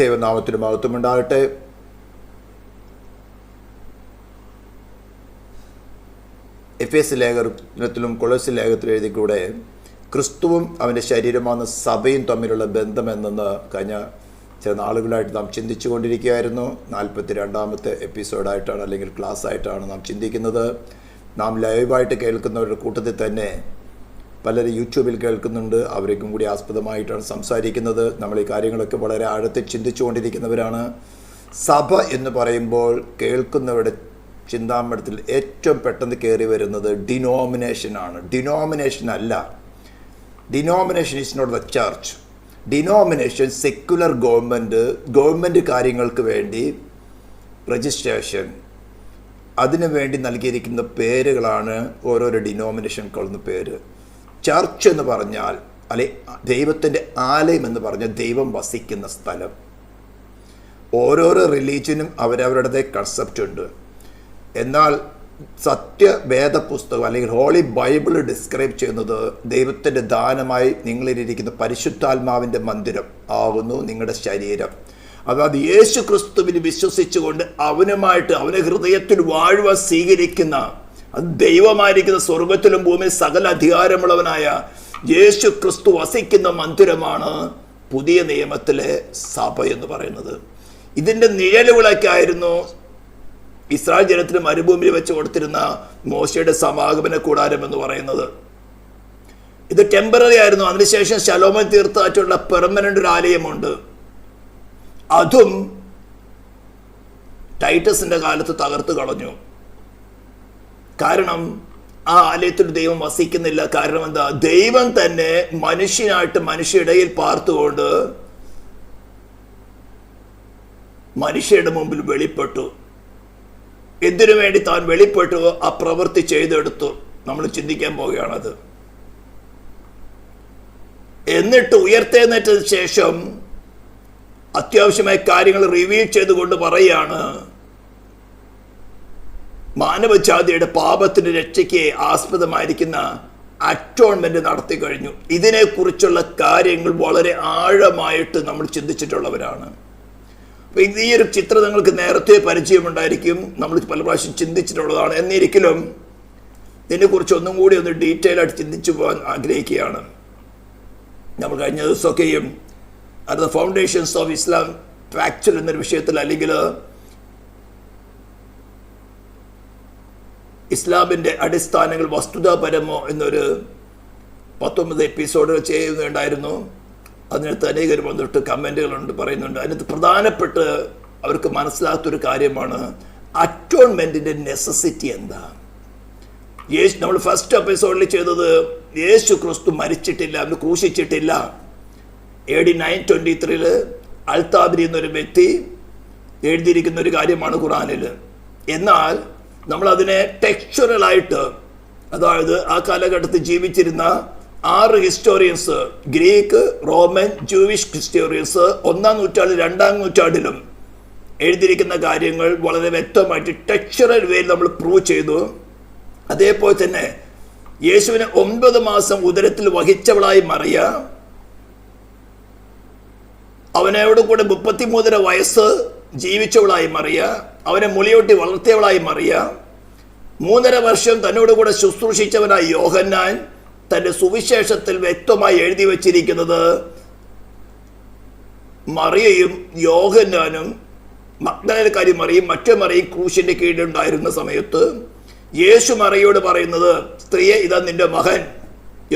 ദൈവനാമത്തിന് മഹത്വമുണ്ടാകട്ടെ. എഫേസ്യ ലേഖനത്തിലും കൊളോസ്യ ലേഖനത്തിലും എഴുതിക്കൂടെ ക്രിസ്തുവും അവൻ്റെ ശരീരമാകുന്ന സഭയും തമ്മിലുള്ള ബന്ധമെന്ന് കഴിഞ്ഞ ചില നാളുകളായിട്ട് നാം ചിന്തിച്ചു കൊണ്ടിരിക്കുകയായിരുന്നു. 42ാമത്തെ എപ്പിസോഡായിട്ടാണ് അല്ലെങ്കിൽ ക്ലാസ് ആയിട്ടാണ് നാം ചിന്തിക്കുന്നത്. നാം ലൈവായിട്ട് കേൾക്കുന്നവരുടെ കൂട്ടത്തിൽ തന്നെ പലരും യൂട്യൂബിൽ കേൾക്കുന്നുണ്ട്. അവർക്കും കൂടി ആസ്പദമായിട്ടാണ് സംസാരിക്കുന്നത്. നമ്മൾ ഈ കാര്യങ്ങളൊക്കെ വളരെ ആഴത്തിൽ ചിന്തിച്ചു കൊണ്ടിരിക്കുന്നവരാണ്. സഭ എന്ന് പറയുമ്പോൾ കേൾക്കുന്നവരുടെ ചിന്താമണ്ഡലത്തിൽ ഏറ്റവും പെട്ടെന്ന് കയറി വരുന്നത് ഡിനോമിനേഷനാണ്. ഡിനോമിനേഷൻ അല്ല. Denomination is not the church. Denomination secular government കാര്യങ്ങൾക്ക് വേണ്ടി രജിസ്ട്രേഷൻ, അതിനു വേണ്ടി നൽകിയിരിക്കുന്ന പേരുകളാണ് ഓരോരോ ഡിനോമിനേഷനുകളുടെ പേര്. ചർച്ച് എന്ന് പറഞ്ഞാൽ അല്ലെ ദൈവത്തിൻ്റെ ആലയം എന്ന് പറഞ്ഞാൽ ദൈവം വസിക്കുന്ന സ്ഥലം. ഓരോരോ റിലീജിയനും അവരവരുടെ കൺസെപ്റ്റ് ഉണ്ട്. എന്നാൽ സത്യവേദ പുസ്തകം അല്ലെങ്കിൽ ഹോളി ബൈബിൾ ഡിസ്ക്രൈബ് ചെയ്യുന്നത് ദൈവത്തിൻ്റെ ദാനമായി നിങ്ങളിലിരിക്കുന്ന പരിശുദ്ധാത്മാവിൻ്റെ മന്ദിരം ആകുന്നു നിങ്ങളുടെ ശരീരം. അതായത് യേശു ക്രിസ്തുവിൽ വിശ്വസിച്ചുകൊണ്ട് അവനുമായിട്ട് അവനെ ഹൃദയത്തിൽ വാഴുവാൻ സ്വീകരിക്കുന്ന, അത് ദൈവമായിരിക്കുന്ന സ്വർഗത്തിലും ഭൂമിയിൽ സകല അധികാരമുള്ളവനായ യേശു ക്രിസ്തു വസിക്കുന്ന മന്ദിരമാണ് പുതിയ നിയമത്തിലെ സഭ എന്ന് പറയുന്നത്. ഇതിൻ്റെ നിഴലുകളൊക്കെ ആയിരുന്നു ഇസ്രായേൽ ജനത്തിന് മരുഭൂമിയിൽ വെച്ച് കൊടുത്തിരുന്ന മോശയുടെ സമാഗമന കൂടാരം എന്ന് പറയുന്നത്. ഇത് ടെമ്പററി ആയിരുന്നു. അതിനുശേഷം ശലോമോൻ തീർത്തായിട്ടുള്ള പെർമനന്റ് ഒരു ആലയമുണ്ട്. അതും ടൈറ്റസിന്റെ കാലത്ത് തകർത്ത് കളഞ്ഞു. കാരണം ആ ആലയത്തിൽ ദൈവം വസിക്കുന്നില്ല. കാരണം എന്താ? ദൈവം തന്നെ മനുഷ്യനായിട്ട് മനുഷ്യയിടയിൽ പാർത്തുകൊണ്ട് മനുഷ്യരുടെ മുമ്പിൽ വെളിപ്പെട്ടു. എന്തിനു വേണ്ടി താൻ വെളിപ്പെട്ടു? ആ പ്രവൃത്തി ചെയ്തെടുത്തു. നമ്മൾ ചിന്തിക്കാൻ പോവുകയാണത്. എന്നിട്ട് ഉയർത്തെഴുന്നേറ്റതിന് ശേഷം അത്യാവശ്യമായ കാര്യങ്ങൾ റിവീൽ ചെയ്തുകൊണ്ട് പറയുകയാണ്, മാനവജാതിയുടെ പാപത്തിന് രക്ഷയ്ക്ക് ആസ്പദമായിരിക്കുന്ന അറ്റോൺമെന്റ് നടത്തി കഴിഞ്ഞു. ഇതിനെക്കുറിച്ചുള്ള കാര്യങ്ങൾ വളരെ ആഴമായിട്ട് നമ്മൾ ചിന്തിച്ചിട്ടുള്ളവരാണ്. അപ്പോൾ ഈ ഒരു ചിത്രം നിങ്ങൾക്ക് നേരത്തെ പരിചയമുണ്ടായിരിക്കും, നമ്മൾ പല പ്രാവശ്യം ചിന്തിച്ചിട്ടുള്ളതാണ്. എന്നിരിക്കലും ഇതിനെക്കുറിച്ച് ഒന്നും കൂടി ഒന്ന് ഡീറ്റെയിൽ ആയിട്ട് ചിന്തിച്ചു പോകാൻ ആഗ്രഹിക്കുകയാണ്. നമ്മൾ കഴിഞ്ഞ ദിവസമൊക്കെയും അത് ഫൗണ്ടേഷൻസ് ഓഫ് ഇസ്ലാം ഫാക്ച്വൽ എന്നൊരു വിഷയത്തിൽ, അല്ലെങ്കിൽ ഇസ്ലാമിൻ്റെ അടിസ്ഥാനങ്ങൾ വസ്തുതാപരമോ എന്നൊരു 19 എപ്പിസോഡുകൾ ചെയ്യുന്നുണ്ടായിരുന്നു. അതിനകത്ത് അനേകർ വന്നിട്ട് കമൻറ്റുകളുണ്ട്, പറയുന്നുണ്ട്. അതിനകത്ത് പ്രധാനപ്പെട്ട് അവർക്ക് മനസ്സിലാത്തൊരു കാര്യമാണ് അറ്റോൺമെൻറ്റിൻ്റെ നെസസിറ്റി എന്താ. നമ്മൾ ഫസ്റ്റ് എപ്പിസോഡിൽ ചെയ്തത് യേശു ക്രിസ്തു മരിച്ചിട്ടില്ല, അവന് ക്രൂശിച്ചിട്ടില്ല. AD 923 അൽത്താബരി എന്നൊരു വ്യക്തി എഴുതിയിരിക്കുന്ന ഒരു കാര്യമാണ് ഖുറാനിൽ. എന്നാൽ നമ്മളതിനെ ടെക്സ്ചറലായിട്ട്, അതായത് ആ കാലഘട്ടത്തിൽ ജീവിച്ചിരുന്ന 6 historians, Greek, Roman, Jewish historians 1-ാം നൂറ്റാണ്ടിലും 2-ാം നൂറ്റാണ്ടിലും എഴുതിയിരിക്കുന്ന കാര്യങ്ങൾ വളരെ വ്യക്തമായിട്ട് ടെക്സ്ചറൽ വേയിൽ നമ്മൾ പ്രൂവ് ചെയ്തു. അതേപോലെ തന്നെ യേശുവിനെ 9 മാസം ഉദരത്തിൽ വഹിച്ചവളായി മറിയ, അവനോട് കൂടെ 33 വയസ്സ് ജീവിച്ചവളായി മറിയ, അവനെ മുലയൂട്ടി വളർത്തിയവളായി മറിയ, 3.5 വർഷം തന്നോട് കൂടെ ശുശ്രൂഷിച്ചവനായി യോഹന്നാൻ തൻ്റെ സുവിശേഷത്തിൽ വ്യക്തമായി എഴുതി വച്ചിരിക്കുന്നത് മറിയയും യോഹന്നാനും മഗ്ദലേനക്കാരി മറിയും മറ്റു മറിയും ക്രൂശിന്റെ കീഴിലുണ്ടായിരുന്ന സമയത്ത് യേശു മറിയോട് പറയുന്നത്, സ്ത്രീയെ ഇതാ നിന്റെ മകൻ.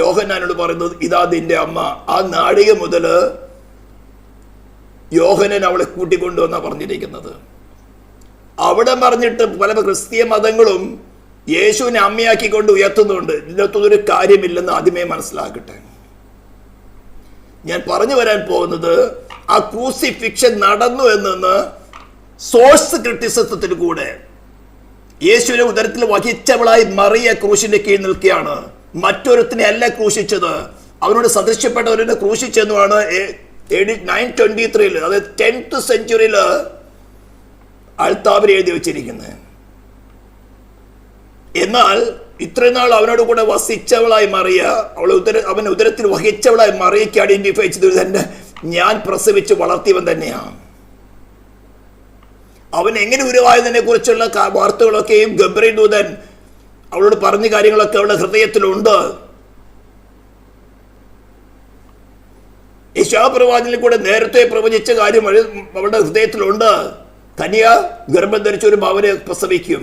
യോഹന്നാനോട് പറയുന്നത്, ഇതാ നിന്റെ അമ്മ. ആ നാഴിക മുതൽ യോഹന്നാൻ അവളെ കൂട്ടിക്കൊണ്ടുവന്നാ പറഞ്ഞിരിക്കുന്നത്. അവിടെ പറഞ്ഞിട്ട് പല ക്രിസ്തീയ മതങ്ങളും യേശുവിനെ അമ്മയാക്കിക്കൊണ്ട് ഉയർത്തുന്നുണ്ട്. ഇതിനകത്തൊരു കാര്യമില്ലെന്ന് ആദ്യമേ മനസ്സിലാക്കട്ടെ. ഞാൻ പറഞ്ഞു വരാൻ പോകുന്നത് ആ ക്രൂസിഫിക്ഷൻ നടന്നു എന്നെന്ന് സോഴ്സ് ക്രിറ്റിസിസത്തിൽ കൂടെ യേശുവിനെ ഉദരത്തിൽ വഹിച്ചവളായി മറിയ ക്രൂശിന്റെ കീഴിൽ നിൽക്കുകയാണ്. മറ്റൊരുത്തിനെ അല്ല ക്രൂശിച്ചത്, അവനോട് സദൃശ്യപ്പെട്ടവരെ ക്രൂശിച്ചെന്നുമാണ് AD 923, അതായത് 10th സെഞ്ചുറിയിൽ അൽത്താബരി എഴുതി വെച്ചിരിക്കുന്നത്. എന്നാൽ ഇത്രയും നാൾ അവനോട് കൂടെ വസിച്ചവളായി മറിയ, അവൻ ഉദരത്തിൽ വഹിച്ചവളായി മറിയയ്ക്ക് ഐഡന്റിഫൈ ചെയ്തത് തന്നെ ഞാൻ പ്രസവിച്ച് വളർത്തിയവൻ തന്നെയാണ്. അവൻ എങ്ങനെ ഉരുവായതിനെ കുറിച്ചുള്ള വാർത്തകളൊക്കെയും ഗബ്രിയേൽ ദൂതൻ അവളോട് പറഞ്ഞ കാര്യങ്ങളൊക്കെ അവളുടെ ഹൃദയത്തിലുണ്ട്. യെശയ്യാപ്രവാചകനിൽ കൂടെ നേരത്തെ പ്രവചിച്ച കാര്യം അവളുടെ ഹൃദയത്തിലുണ്ട്. കന്യ ഗർഭം ധരിച്ച ഒരു മകനെ പ്രസവിക്കും.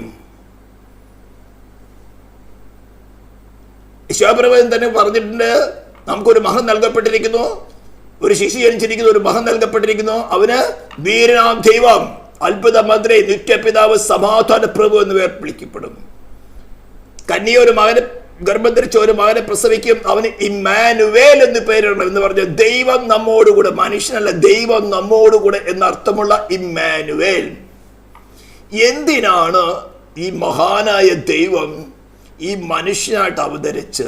യെശയ്യാപ്രവാചകൻ തന്നെ പറഞ്ഞിട്ടുണ്ട്, നമുക്കൊരു മകൻ നൽകപ്പെട്ടിരിക്കുന്നു, ഒരു ശിശു ജനിച്ചിരിക്കുന്നു, ഒരു മകൻ നൽകപ്പെട്ടിരിക്കുന്നു. അവന് വീരനാം ദൈവം, അത്ഭുത മന്ത്രി, നിത്യപിതാവ്, സമാധാന പ്രഭു എന്ന് പേർ വിളിക്കപ്പെടും. കന്യ ഒരു മകനെ ഗർഭം ധരിച്ച ഒരു മകനെ പ്രസവിക്കും. അവന് ഇമ്മാനുവേൽ എന്ന് പേരിടണം. എന്ന് പറഞ്ഞ ദൈവം നമ്മോടുകൂടെ, മനുഷ്യനല്ല, ദൈവം നമ്മോടുകൂടെ എന്നർത്ഥമുള്ള ഇമ്മാനുവേൽ. എന്തിനാണ് ഈ മഹാനായ ദൈവം ഈ മനുഷ്യനായിട്ട് അവതരിച്ച്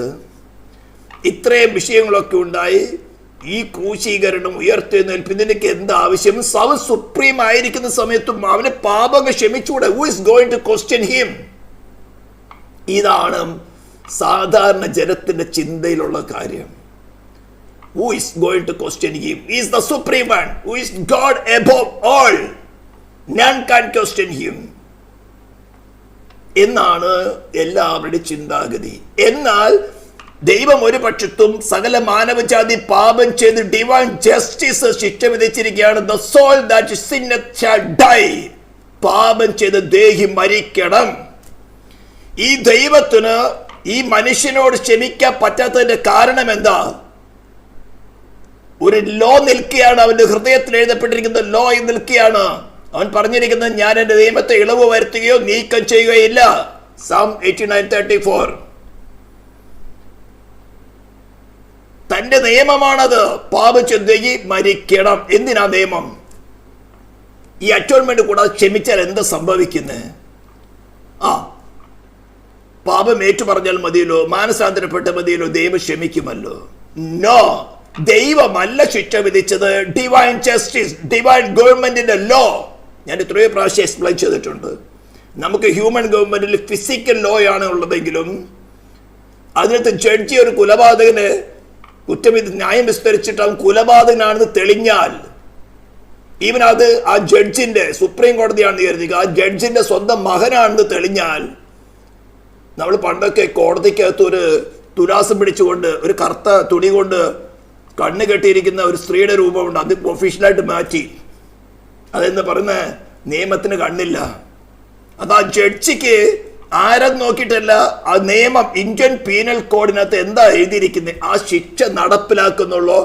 ഇത്രയും വിഷയങ്ങളൊക്കെ ഉണ്ടായി ഈ ക്രൂശീകരണം, ഉയർത്തെഴുന്നേൽപ്പ്, ഇതിനൊക്കെ എന്താവശ്യം? അവൻ സുപ്രീം ആയിരിക്കുന്ന സമയത്തും അവനെ പാപങ്ങൾ ക്ഷമിച്ചുകൂടെ? Who is going to question him? ഇതാണ് സാധാരണ ജനത്തിന്റെ ചിന്തയിലുള്ള കാര്യം. Who is going to question him? He is the supreme one. Who is God above all? None can question him. എന്നാണ് എല്ലാവരുടെയും ചിന്താഗതി. എന്നാൽ ദൈവം ഒരു പക്ഷത്തും സകല മാനവജാതി പാപം ചെയ്ത് ഡിവൈൻ ജസ്റ്റിസ് ശിക്ഷ വിധിച്ചിരിക്കുകയാണ്. The soul that sinneth shall die. പാപം ചെയ്ത് ദേഹി മരിക്കണം. ഈ ദൈവത്തിന് ഈ മനുഷ്യനോട് ക്ഷമിക്കാൻ പറ്റാത്തതിന്റെ കാരണം എന്താ? ഒരു ലോ നിൽക്കുകയാണ്, അവന്റെ ഹൃദയത്തിൽ എഴുതപ്പെട്ടിരിക്കുന്ന ലോ നിൽക്കുകയാണ്. അവൻ പറഞ്ഞിരിക്കുന്നത്, ഞാൻ എന്റെ നിയമത്തെ ഇളവ് വരുത്തുകയോ നീക്കം ചെയ്യുകയില്ല. Psalm 89:34. തന്റെ നിയമമാണത്. പാപം ചെയ്ത് മരിക്കണം. എന്തിനാ നിയമം? ഈ അറ്റോൺമെന്റ് കൂടാതെ ക്ഷമിച്ചാൽ എന്താ സംഭവിക്കുന്നത്? പാപം ഏറ്റു പറഞ്ഞാൽ മതിയല്ലോ, മാനസാന്തരപ്പെട്ട മതിയല്ലോ, ദൈവം ക്ഷമിക്കുമല്ലോ. നോ, ദൈവമല്ല ശിക്ഷ വിധിച്ചത്. ഡിവൈൻ ജസ്റ്റിസ്, ഡിവൈൻ ഗവൺമെന്റിന്റെ ലോ. ഞാൻ എത്രയോ പ്രാവശ്യം എക്സ്പ്ലെയിൻ ചെയ്തിട്ടുണ്ട്. നമുക്ക് ഹ്യൂമൻ ഗവൺമെന്റിൽ ഫിസിക്കൽ ലോ ആണ് ഉള്ളതെങ്കിലും അതിനകത്ത് ജഡ്ജി ഒരു കൊലപാതകന് ന്യായം വിസ്തരിച്ചിട്ട് അവൻ കൊലപാതകനാണെന്ന് തെളിഞ്ഞാൽ, ഈവൻ അത് ആ ജഡ്ജിന്റെ, സുപ്രീം കോടതിയാണെന്ന് കരുതുക, ആ ജഡ്ജിന്റെ സ്വന്തം മകനാണെന്ന് തെളിഞ്ഞാൽ, നമ്മൾ പണ്ടൊക്കെ കോടതിക്കകത്ത് ഒരു തുലാസം പിടിച്ചുകൊണ്ട് ഒരു കറുത്ത തുണി കൊണ്ട് കണ്ണ് കെട്ടിയിരിക്കുന്ന ഒരു സ്ത്രീയുടെ രൂപമുണ്ട്. അത് ഒഫീഷ്യലായിട്ട് മാറ്റി. അതെന്ന് പറയുന്ന നിയമത്തിന് കണ്ണില്ല. അത് ആ ജഡ്ജിക്ക് ആരും നോക്കിയിട്ടല്ല, ആ നിയമം ഇന്ത്യൻ പീനൽ കോഡിനകത്ത് എന്താ എഴുതിയിരിക്കുന്നത്, ആ ശിക്ഷ നടപ്പിലാക്കുന്നുള്ളൂ.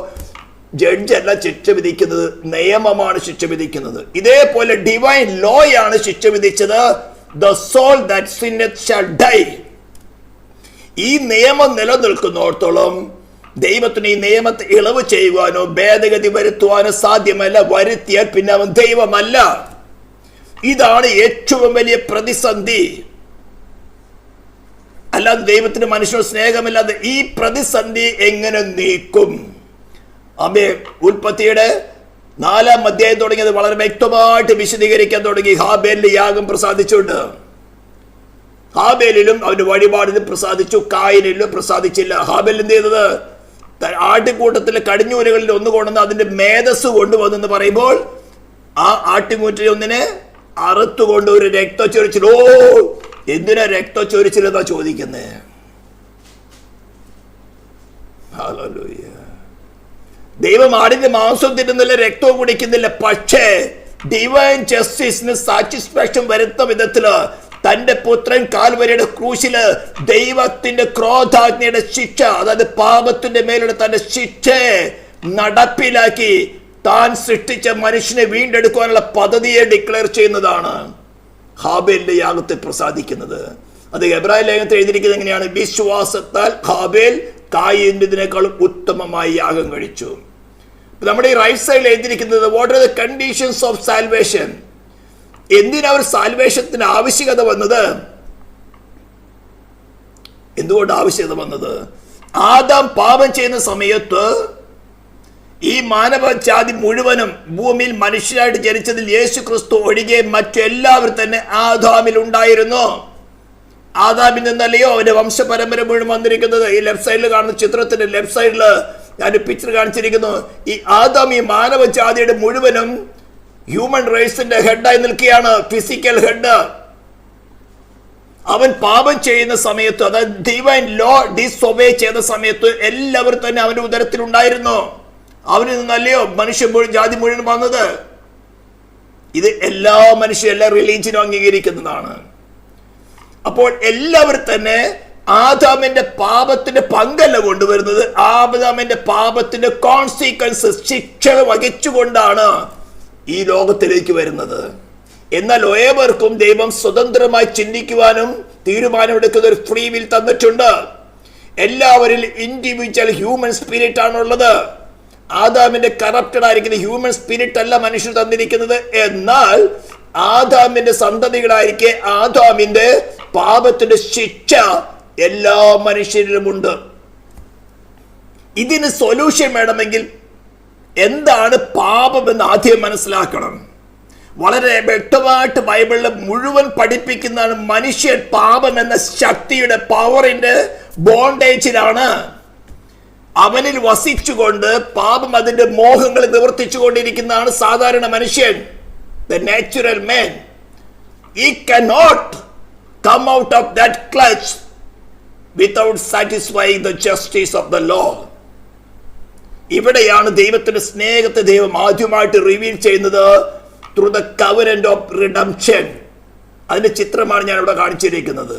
ജഡ്ജ് അല്ല ശിക്ഷ വിധിക്കുന്നത്, നിയമമാണ് ശിക്ഷ വിധിക്കുന്നത്. ഇതേപോലെ ഡിവൈൻ ലോയാണ് ശിക്ഷ വിധിച്ചത്. The soul that sinneth shall die. ഈ നിയമം നിലനിൽക്കുന്നിടത്തോളം ദൈവത്തിന് ഈ നിയമത്തെ ഇളവ് ചെയ്യുവാനോ ഭേദഗതി വരുത്തുവാനോ സാധ്യമല്ല. വരുത്തിയാൽ പിന്നെ അവൻ ദൈവമല്ല. ഇതാണ് ഏറ്റവും വലിയ പ്രതിസന്ധി. അല്ലാതെ ദൈവത്തിന് മനുഷ്യനോട് സ്നേഹമില്ലാതെ ഈ പ്രതിസന്ധി എങ്ങനെ നീക്കും? ഉൽപ്പത്തിയുടെ 4-ാം അധ്യായം തുടങ്ങിയത് വളരെ വ്യക്തമായിട്ട് വിശദീകരിക്കാൻ തുടങ്ങി. ഹാബേലിന്റെ യാഗം പ്രസാദിച്ചുണ്ട്. ഹാബേലിലും അവന്റെ വഴിപാടിലും പ്രസാദിച്ചു, കായനിലും പ്രസാദിച്ചില്ല. ഹാബേൽ എന്ത് ചെയ്തത്? ആട്ടിക്കൂട്ടത്തിലെ കടിഞ്ഞൂലുകളിൽ ഒന്ന് കൊണ്ടുവന്ന് അതിന്റെ മേധസ് കൊണ്ടുവന്നെന്ന് പറയുമ്പോൾ ആ ആട്ടിമൂറ്റിൽ ഒന്നിനെ അറുത്തുകൊണ്ട് ഒരു രക്തച്ചൊരിച്ചിൽ. ഓ, എന്തിനാ രക്തച്ചൊരിച്ചിലെന്നാ ചോദിക്കുന്നത്? ഹല്ലേലൂയ. ദൈവം ആടിന്റെ മാംസം തിന്നുന്നില്ല, രക്തവും കുടിക്കുന്നില്ല. പക്ഷേ ഡിവൈൻ ജസ്റ്റിസിന് സാറ്റിസ്ഫാക്ഷൻ വരുത്ത വിധത്തില് തന്റെ പുത്രൻ കാൽവരിയുടെ ക്രൂശില് ദൈവത്തിന്റെ ക്രോധാജ്ഞയുടെ ശിക്ഷ, അതായത് പാപത്തിന്റെ മേലുള്ള തന്റെ ശിക്ഷയെ നടപ്പിലാക്കി താൻ സൃഷ്ടിച്ച മനുഷ്യനെ വീണ്ടെടുക്കുവാനുള്ള പദ്ധതിയെ ഡിക്ലെയർ ചെയ്യുന്നതാണ് ഹാബേലിന്റെ യാഗത്തെ പ്രസാദിക്കുന്നത്. അത് എബ്രായ ലേഖനത്തിൽ എഴുതിയിരിക്കുന്നത് എങ്ങനെയാണ്? വിശ്വാസത്താൽ ഹാബേൽ കായീന്റേതിനേക്കാളും ഉത്തമമായി യാഗം കഴിച്ചു. നമ്മുടെ ഈ റൈറ്റ് സൈഡിൽ എഴുതിയിരിക്കുന്നത് what are the conditions of salvation. എന്തിനാ ഒരു സാൽവേഷത്തിന് ആവശ്യകത വന്നത്? എന്തുകൊണ്ട് ആവശ്യകത വന്നത്? ആദാം പാപം ചെയ്യുന്ന സമയത്ത് ഈ മാനവജാതി മുഴുവനും ഭൂമിയിൽ മനുഷ്യരായിട്ട് ജനിച്ചതിൽ യേശു ക്രിസ്തു ഒഴികെ മറ്റെല്ലാവരും തന്നെ ആദാമിൽ ഉണ്ടായിരുന്നു. ആദാമിൽ നിന്നല്ലയോ അവന്റെ വംശപരമ്പര മുഴുവൻ വന്നിരിക്കുന്നത്. ഈ ലെഫ്റ്റ് സൈഡിൽ കാണുന്ന ചിത്രത്തിന്റെ ലെഫ്റ്റ് സൈഡില് ഞാൻ പിക്ചർ കാണിച്ചിരിക്കുന്നു. ഈ ആദാം ഈ മാനവജാതിയുടെ മുഴുവനും ഹ്യൂമൻ റേസിന്റെ ഹെഡായി നിൽക്കുകയാണ്, ഫിസിക്കൽ ഹെഡ്. അവൻ പാപം ചെയ്യുന്ന സമയത്ത്, അതായത് ഡിവൈൻ ലോ ഡിസൊബേ ചെയ്ത സമയത്ത് എല്ലാവരും തന്നെ അവന്റെ ഉദരത്തിലുണ്ടായിരുന്നു. അവനിൽ നിന്നല്ലയോ മനുഷ്യൻ മുഴുവൻ, ജാതി മുഴുവൻ വന്നത്. ഇത് എല്ലാ മനുഷ്യരും, എല്ലാ റിലീജിയനും അംഗീകരിക്കുന്നതാണ്. അപ്പോൾ എല്ലാവരും തന്നെ ആദാമിന്റെ പാപത്തിന്റെ പങ്കല്ല കൊണ്ടുവരുന്നത്, ആദാമിന്റെ പാപത്തിന്റെ കോൺസിക്വൻസസ്, ശിക്ഷ വഹിച്ചുകൊണ്ടാണ് ഈ ലോകത്തിലേക്ക് വരുന്നത്. എന്നാൽ ഏവർക്കും ദൈവം സ്വതന്ത്രമായി ചിന്തിക്കുവാനും തീരുമാനമെടുക്കുന്ന ഒരു ഫ്രീ വിൽ തന്നിട്ടുണ്ട്. എല്ലാവരിലും ഇൻഡിവിജ്വൽ ഹ്യൂമൻ സ്പിരിറ്റ് ആണുള്ളത്. ആദാമിന്റെ കറപ്റ്റഡ് ആയിരിക്കുന്ന ഹ്യൂമൻ സ്പിരിറ്റ് അല്ല മനുഷ്യർ തന്നിരിക്കുന്നത്. എന്നാൽ ആദാമിന്റെ സന്തതികളായിരിക്കെ ആദാമിന്റെ പാപത്തിന്റെ ശിക്ഷ എല്ലാ മനുഷ്യരിലുമുണ്ട്. ഇതിന് സൊല്യൂഷൻ വേണമെങ്കിൽ എന്താണ് പാപമെന്ന് ആദ്യം മനസ്സിലാക്കണം. വളരെ വ്യക്തമായിട്ട് ബൈബിളിൽ മുഴുവൻ പഠിപ്പിക്കുന്നതാണ്. മനുഷ്യൻ പാപം എന്ന ശക്തിയുടെ, പവറിന്റെ ബോണ്ടേജിലാണ്. അവനിൽ വസിച്ചുകൊണ്ട് പാപം അതിന്റെ മോഹങ്ങൾ നിവർത്തിച്ചു കൊണ്ടിരിക്കുന്നതാണ് സാധാരണ മനുഷ്യൻ, the natural man. He cannot come out of that clutch without satisfying the justice of the law. ഇവിടെയാണ് ദൈവത്തിന്റെ സ്നേഹത്തെ ദൈവം ആദ്യമായിട്ട് റിവീൽ ചെയ്യുന്നത്, through the covenant of redemption. അതിന്റെ ചിത്രമാണ് ഞാൻ ഇവിടെ കാണിച്ചിരിക്കുന്നത്.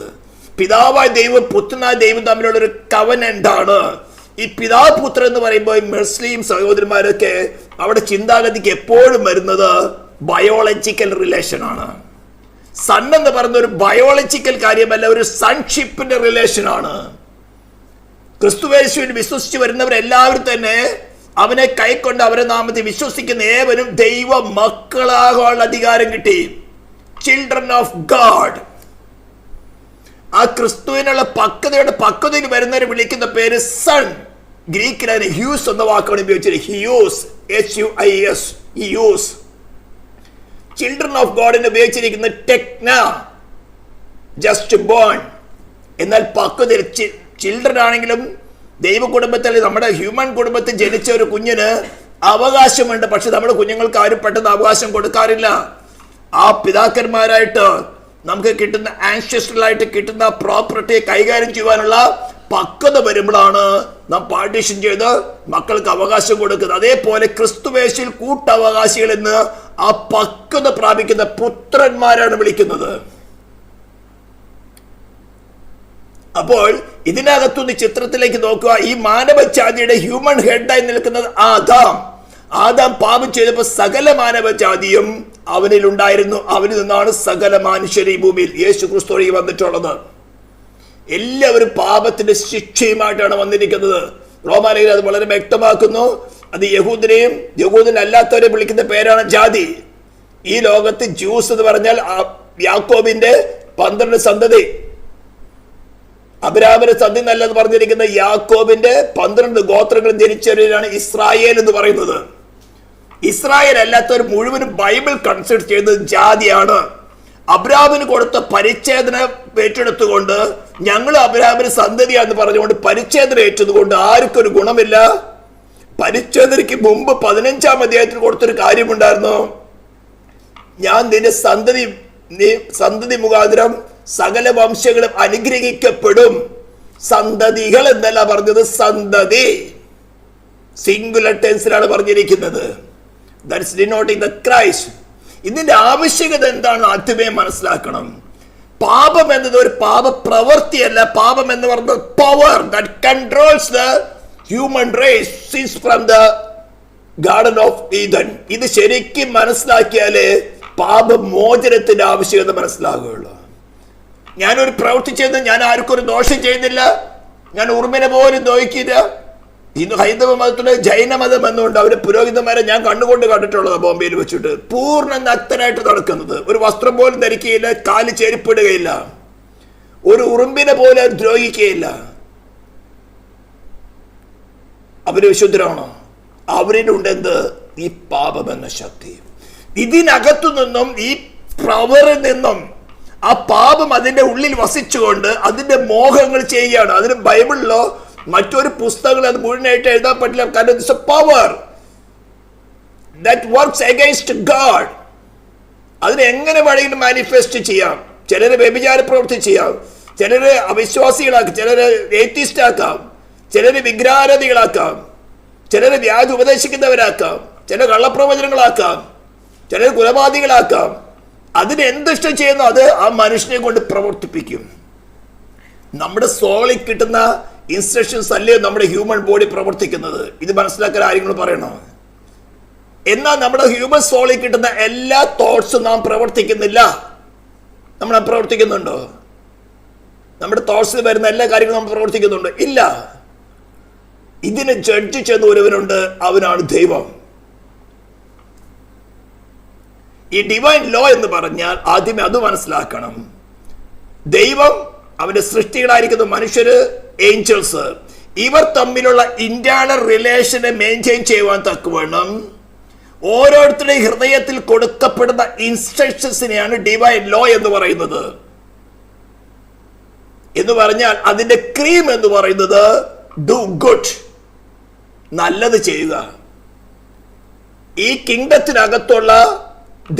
പിതാവായ ദൈവം പുത്രനായ ദൈവം തമ്മിലുള്ള ഒരു കവനന്റ് ആണ്. ഈ പിതാവ് പുത്രൻ എന്ന് പറയുമ്പോൾ മുസ്ലിം സഹോദരന്മാരൊക്കെ അവിടെ ചിന്താഗതിക്ക് എപ്പോഴും വരുന്നത് ബയോളജിക്കൽ റിലേഷൻ ആണ്. സൺ എന്ന് പറയുന്ന ഒരു ബയോളജിക്കൽ കാര്യമല്ല, ഒരു സൺഷിപ്പിന്റെ റിലേഷൻ ആണ്. ക്രിസ്തുയേശുവിൽ വിശ്വസിച്ച് വരുന്നവരെല്ലാവരും തന്നെ അവനെ കൈക്കൊണ്ട് അവരെ നാമത്തിൽ വിശ്വസിക്കുന്ന ഏവരും ദൈവ മക്കളാകാനുള്ള അധികാരം കിട്ടി. Children of God. ആ ക്രിസ്തുവിനുള്ള പക്വതയിൽ വരുന്നവരെ വിളിക്കുന്ന പേര് സൺ. ഗ്രീക്കിൽ അതിന് ഹ്യൂസ് എന്ന വാക്കാണ് ഉപയോഗിച്ചത്. ഹിയൂസ്, HUIS, ഹിയൂസ്. ചിൽഡ്രൻ ഓഫ് ഗോഡിന് ഉപയോഗിച്ചിരിക്കുന്ന ടെക്ന, ജസ്റ്റ് ബോൺ. എന്നാൽ പക്വതയിൽ ചിൽഡ്രൻ ആണെങ്കിലും ദൈവ കുടുംബത്തിൽ, നമ്മുടെ ഹ്യൂമൻ കുടുംബത്തിൽ ജനിച്ച ഒരു കുഞ്ഞിന് അവകാശമുണ്ട്. പക്ഷെ നമ്മുടെ കുഞ്ഞുങ്ങൾക്ക് ആരും പെട്ടെന്ന് അവകാശം കൊടുക്കാറില്ല. ആ പിതാക്കന്മാരായിട്ട് നമുക്ക് കിട്ടുന്ന, ആൻഷ്യസ്ട്രലായിട്ട് കിട്ടുന്ന പ്രോപ്പർട്ടിയെ കൈകാര്യം ചെയ്യുവാനുള്ള പക്വത വരുമ്പോഴാണ് നാം പാർട്ടീഷൻ ചെയ്ത് മക്കൾക്ക് അവകാശം കൊടുക്കുന്നത്. അതേപോലെ ക്രിസ്തുവേശിൽ കൂട്ടവകാശികൾ എന്ന് ആ പക്വത പ്രാപിക്കുന്ന പുത്രന്മാരാണ് വിളിക്കുന്നത്. അപ്പോൾ ഇതിനകത്തുനിന്ന് ചിത്രത്തിലേക്ക് നോക്കുക. ഈ മാനവജാതിയുടെ ഹ്യൂമൻ ഹെഡായി നിൽക്കുന്നത് ആദാം. ആദാം പാപം ചെയ്തപ്പോൾ സകല മാനവജാതിയും അവനിൽ ഉണ്ടായിരുന്നു. അവനിൽ നിന്നാണ് സകല മനുഷ്യർ ഈ ഭൂമിയിൽ യേശു ക്രിസ്തു വഴി വന്നിട്ടുള്ളത്. എല്ലാവരും പാപത്തിന്റെ ശിക്ഷയുമായിട്ടാണ് വന്നിരിക്കുന്നത്. റോമാലേഖനം അത് വളരെ വ്യക്തമാക്കുന്നു. അത് യഹൂദനെയും യഹൂദനല്ലാത്തവരെ വിളിക്കുന്ന പേരാണ് ജാതി. ഈ ലോകത്ത് ജ്യൂസ് എന്ന് പറഞ്ഞാൽ യാക്കോബിന്റെ 12 സന്തതി. അബ്രാഹാമിന്റെ സന്തതി എന്നല്ലെന്ന് പറഞ്ഞിരിക്കുന്ന യാക്കോബിന്റെ 12 ഗോത്രങ്ങൾ ജനിച്ചവരാണ് ഇസ്രായേൽ എന്ന് പറയുന്നത്. ഇസ്രായേൽ അല്ലാത്തവർ മുഴുവനും ബൈബിൾ കൺസിഡർ ചെയ്യുന്നത് ജാതിയാണ്. അബ്രാഹാമിന് കൊടുത്ത പരിച്ഛേദന ഏറ്റെടുത്തുകൊണ്ട് ഞങ്ങൾ അബ്രാഹാമിന് സന്തതിയാന്ന് പറഞ്ഞുകൊണ്ട് പരിച്ഛേദന ഏറ്റതുകൊണ്ട് ആർക്കൊരു ഗുണമില്ല. പരിച്ഛേദനയ്ക്ക് മുമ്പ് 15-ാം അധ്യായത്തിൽ കൊടുത്തൊരു കാര്യമുണ്ടായിരുന്നു. ഞാൻ നിന്റെ സന്തതി മുഖാന്തരം സകല വംശങ്ങളും അനുഗ്രഹിക്കപ്പെടും. സന്തതികൾ എന്നല്ല പറഞ്ഞത്, സന്തതി. സിംഗുലർ ടെൻസിലാണ് പറഞ്ഞിരിക്കുന്നത്. That's denoting the Christ. ഇതിന്റെ ആവശ്യകത എന്താണ് ആദ്യമേ മനസ്സിലാക്കണം. പാപം എന്നത് ഒരു പാപ പ്രവൃത്തിയല്ല. പാപം എന്ന് പറയുന്നത് power that controls the human raise since from the garden of Eden. ഇത് ശരിക്കും മനസ്സിലാക്കിയാലേ പാപമോചനത്തിന്റെ ആവശ്യകത മനസ്സിലാകുകയുള്ളൂ. ഞാനൊരു പ്രവൃത്തി ചെയ്ത് ഞാൻ ആർക്കും ഒരു ദോഷം ചെയ്യുന്നില്ല, ഞാൻ ഉറുമ്പിനെ പോലും നോക്കിയില്ല. ഇന്ന് ഹൈന്ദവ മതത്തില് ജൈനമതം എന്നുണ്ട്. അവര് പുരോഹിതന്മാരെ ഞാൻ കണ്ണുകൊണ്ട് കണ്ടിട്ടുള്ളത് ബോംബെയിൽ വെച്ചിട്ട് പൂർണ്ണ നഗ്നനായിട്ട് നടക്കുന്നത്. ഒരു വസ്ത്രം പോലും ധരിക്കുകയില്ല, കാല് ചെരുപ്പിടുകയില്ല, ഒരു ഉറുമ്പിനെ പോലും ദ്രോഹിക്കുകയില്ല. അവര് വിശുദ്ധരാണോ? അവരിലുണ്ടെന്ത്? ഈ പാപം എന്ന ശക്തി. ഇതിനകത്തു നിന്നും, ഈ പവറിൽ നിന്നും ആ പാപം അതിന്റെ ഉള്ളിൽ വസിച്ചുകൊണ്ട് അതിന്റെ മോഹങ്ങൾ ചെയ്യുകയാണ്. അതിന് ബൈബിളിലോ മറ്റൊരു പുസ്തകങ്ങൾ അത് മുഴുവനായിട്ട് എഴുതാൻ പറ്റില്ല. കാരണം it's a power that works against God. അതിനെങ്ങനെ വേണമെങ്കിലും മാനിഫെസ്റ്റ് ചെയ്യാം. ചിലര് വ്യഭിചാര പ്രവൃത്തി ചെയ്യാം, ചിലര് അവിശ്വാസികളാക്കാം, ചിലര് ഏത്തിസ്റ്റ് ആക്കാം, ചിലര് വിഗ്രഹാരാധികളാക്കാം, ചിലര് വ്യാജ ഉപദേശിക്കുന്നവരാക്കാം, ചില കള്ളപ്രവചനങ്ങളാക്കാം, ചിലർ കുലപാതകളാക്കാം. അതിന് എന്തിഷ്ടം ചെയ്യുന്നു അത് ആ മനുഷ്യനെ കൊണ്ട് പ്രവർത്തിപ്പിക്കും. നമ്മുടെ സോളിൽ കിട്ടുന്ന ഇൻസ്ട്രക്ഷൻസ് അല്ലേ നമ്മുടെ ഹ്യൂമൻ ബോഡി പ്രവർത്തിക്കുന്നത്. ഇത് മനസ്സിലാക്കാൻ ആരെങ്കിലും പറയണോ? എന്നാൽ നമ്മുടെ ഹ്യൂമൻ സോളിൽ കിട്ടുന്ന എല്ലാ തോട്ട്സും നാം പ്രവർത്തിക്കുന്നില്ല. നമ്മൾ പ്രവർത്തിക്കുന്നുണ്ടോ? നമ്മുടെ തോട്ട്സിൽ വരുന്ന എല്ലാ കാര്യങ്ങളും നമ്മൾ പ്രവർത്തിക്കുന്നുണ്ടോ? ഇല്ല. ഇതിനെ ജഡ്ജ് ചെയ്യുന്ന ഒരുവനുണ്ട്, അവനാണ് ദൈവം. ഈ ഡിവൈൻ ലോ എന്ന് പറഞ്ഞാൽ ആദ്യമേ അത് മനസ്സിലാക്കണം. ദൈവം, അവന്റെ സൃഷ്ടികളായിരിക്കുന്ന മനുഷ്യര്, ഏഞ്ചൽസ്, ഇവർ തമ്മിലുള്ള ഇന്റേണൽ റിലേഷനെ മെയിൻറ്റെയിൻ ചെയ്യുവാൻ തക്കവണ്ണം ഓരോരുത്തരുടെയും ഹൃദയത്തിൽ കൊടുക്കപ്പെടുന്ന ഇൻസ്ട്രക്ഷൻസിനെയാണ് ഡിവൈൻ ലോ എന്ന് പറയുന്നത്. എന്ന് പറഞ്ഞാൽ അതിന്റെ ക്രീം എന്ന് പറയുന്നത് ഡു ഗുഡ്, നല്ലത് ചെയ്യുക. ഈ കിങ്ഡത്തിനകത്തുള്ള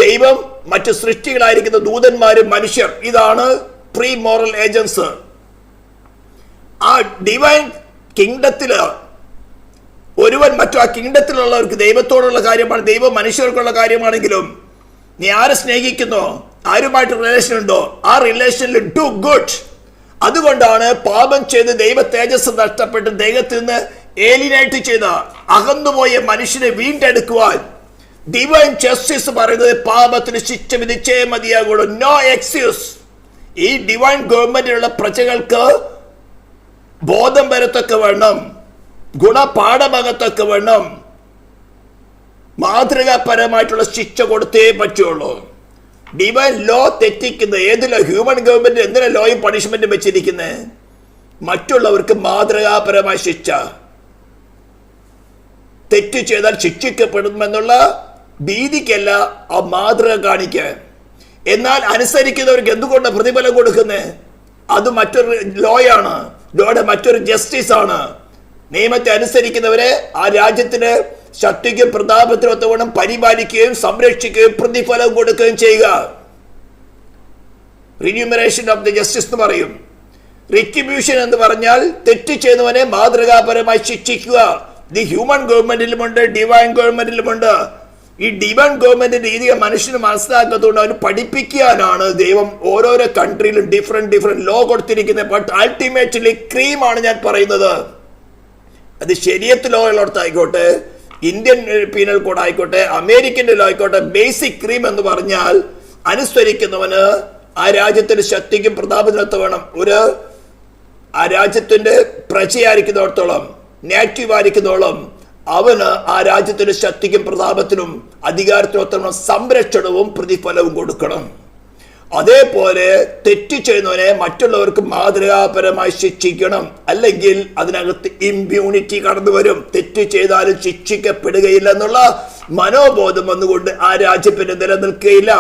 ദൈവം, മറ്റു സൃഷ്ടികളായിരിക്കുന്ന ദൂതന്മാര്, മനുഷ്യർ, ഇതാണ് പ്രീ മോറൽ ഏജൻസ്. ആ ഡിവൈൻ കിങ്ഡത്തില് ഒരുവൻ മറ്റു ആ കിങ്ഡത്തിലുള്ളവർക്ക് ദൈവത്തോടുള്ള കാര്യമാണ്, ദൈവം മനുഷ്യർക്കുള്ള കാര്യമാണെങ്കിലും നീ ആരെ സ്നേഹിക്കുന്നോ, ആരുമായിട്ട് റിലേഷൻ ഉണ്ടോ, ആ റിലേഷനിൽ ഡു ഗുഡ്. അതുകൊണ്ടാണ് പാപം ചെയ്ത് ദൈവ തേജസ് നഷ്ടപ്പെട്ട് ദൈവത്തിൽ നിന്ന് ഏലിനേറ്റ് ചെയ്ത അകന്നുപോയ മനുഷ്യനെ വീണ്ടെടുക്കുവാൻ ഡിവൈൻ ജസ്റ്റിസ് പറയുന്നത് പാപത്തിന് ശിക്ഷ വിധിച്ചേ മതിയാകുള്ളൂ. No excuse. ഈ ഡിവൈൻ ഗവൺമെന്റിലുള്ള പ്രജകൾക്ക് ബോധം വരത്തൊക്കെ വേണം, ഗുണപാഠമാകത്തൊക്കെ വേണം, മാതൃകാപരമായിട്ടുള്ള ശിക്ഷ കൊടുത്തേ പറ്റുള്ളൂ. ഡിവൈൻ ലോ തെറ്റിക്കുന്ന ഏതിലോ ഹ്യൂമൻ ഗവൺമെന്റ് എന്തിനാ ലോയും പണിഷ്മെന്റും വെച്ചിരിക്കുന്നത്? മറ്റുള്ളവർക്ക് മാതൃകാപരമായ ശിക്ഷ. തെറ്റ് ചെയ്താൽ ശിക്ഷിക്കപ്പെടുമെന്നുള്ള ഭീതിക്കല്ല ആ മാതൃക കാണിക്കാൻ. എന്നാൽ അനുസരിക്കുന്നവർക്ക് എന്തുകൊണ്ട് പ്രതിഫലം കൊടുക്കുന്നത്? അത് മറ്റൊരു ലോയാണ്, ലോയുടെ മറ്റൊരു ജസ്റ്റിസ് ആണ്. നിയമത്തെ അനുസരിക്കുന്നവരെ ആ രാജ്യത്തിന് ശക്തിക്കും പ്രതാപത്തിനും ഒത്തവണ്ണം പരിപാലിക്കുകയും സംരക്ഷിക്കുകയും പ്രതിഫലം കൊടുക്കുകയും ചെയ്യുക. റിന്യൂമറേഷൻ ഓഫ് ദി ജസ്റ്റിസ് എന്ന് പറയും. റിട്രിബ്യൂഷൻ എന്ന് പറഞ്ഞാൽ തെറ്റ് ചെയ്യുന്നവനെ മാതൃകാപരമായി ശിക്ഷിക്കുക. ഇത് ഹ്യൂമൻ ഗവൺമെന്റിലുമുണ്ട്, ഡിവൈൻ ഗവൺമെന്റിലുമുണ്ട്. ഈ ഡിവൈൻ ഗവൺമെന്റിന്റെ രീതികൾ മനുഷ്യന് മനസ്സിലാക്കാത്തതുകൊണ്ട് അവന് പഠിപ്പിക്കാനാണ് ദൈവം ഓരോരോ കൺട്രിയിലും ഡിഫറെന്റ് ലോ കൊടുത്തിരിക്കുന്നത്. ബട്ട് അൾട്ടിമേറ്റ്ലി ക്രീമാണ് ഞാൻ പറയുന്നത്. അത് ശരീഅത്ത് ലോ ഉള്ളിടത്തായിക്കോട്ടെ, ഇന്ത്യൻ പീനൽ കോഡ് ആയിക്കോട്ടെ, അമേരിക്കൻ ലോ ആയിക്കോട്ടെ, ബേസിക് ക്രീം എന്ന് പറഞ്ഞാൽ അനുസരിക്കുന്നവന് ആ രാജ്യത്തിന്റെ ശക്തിക്കും പ്രതാപത്തിനൊത്ത വേണം. ആ രാജ്യത്തിന്റെ പ്രജയായിരിക്കുന്നിടത്തോളം, നേറ്റീവ് ആയിരിക്കുന്നോളം അവന് ആ രാജ്യത്തിന്റെ ശക്തിക്കും പ്രതാപത്തിനും അധികാരത്തിനൊത്തവണ്ണം സംരക്ഷണവും പ്രതിഫലവും കൊടുക്കണം. അതേപോലെ തെറ്റ് ചെയ്യുന്നവനെ മറ്റുള്ളവർക്ക് മാതൃകാപരമായി ശിക്ഷിക്കണം. അല്ലെങ്കിൽ അതിനകത്ത് ഇമ്മ്യൂണിറ്റി കടന്നു വരും. തെറ്റ് ചെയ്താലും ശിക്ഷിക്കപ്പെടുകയില്ല എന്നുള്ള മനോബോധം വന്നുകൊണ്ട് ആ രാജ്യം പിന്നെ നിലനിൽക്കുകയില്ല.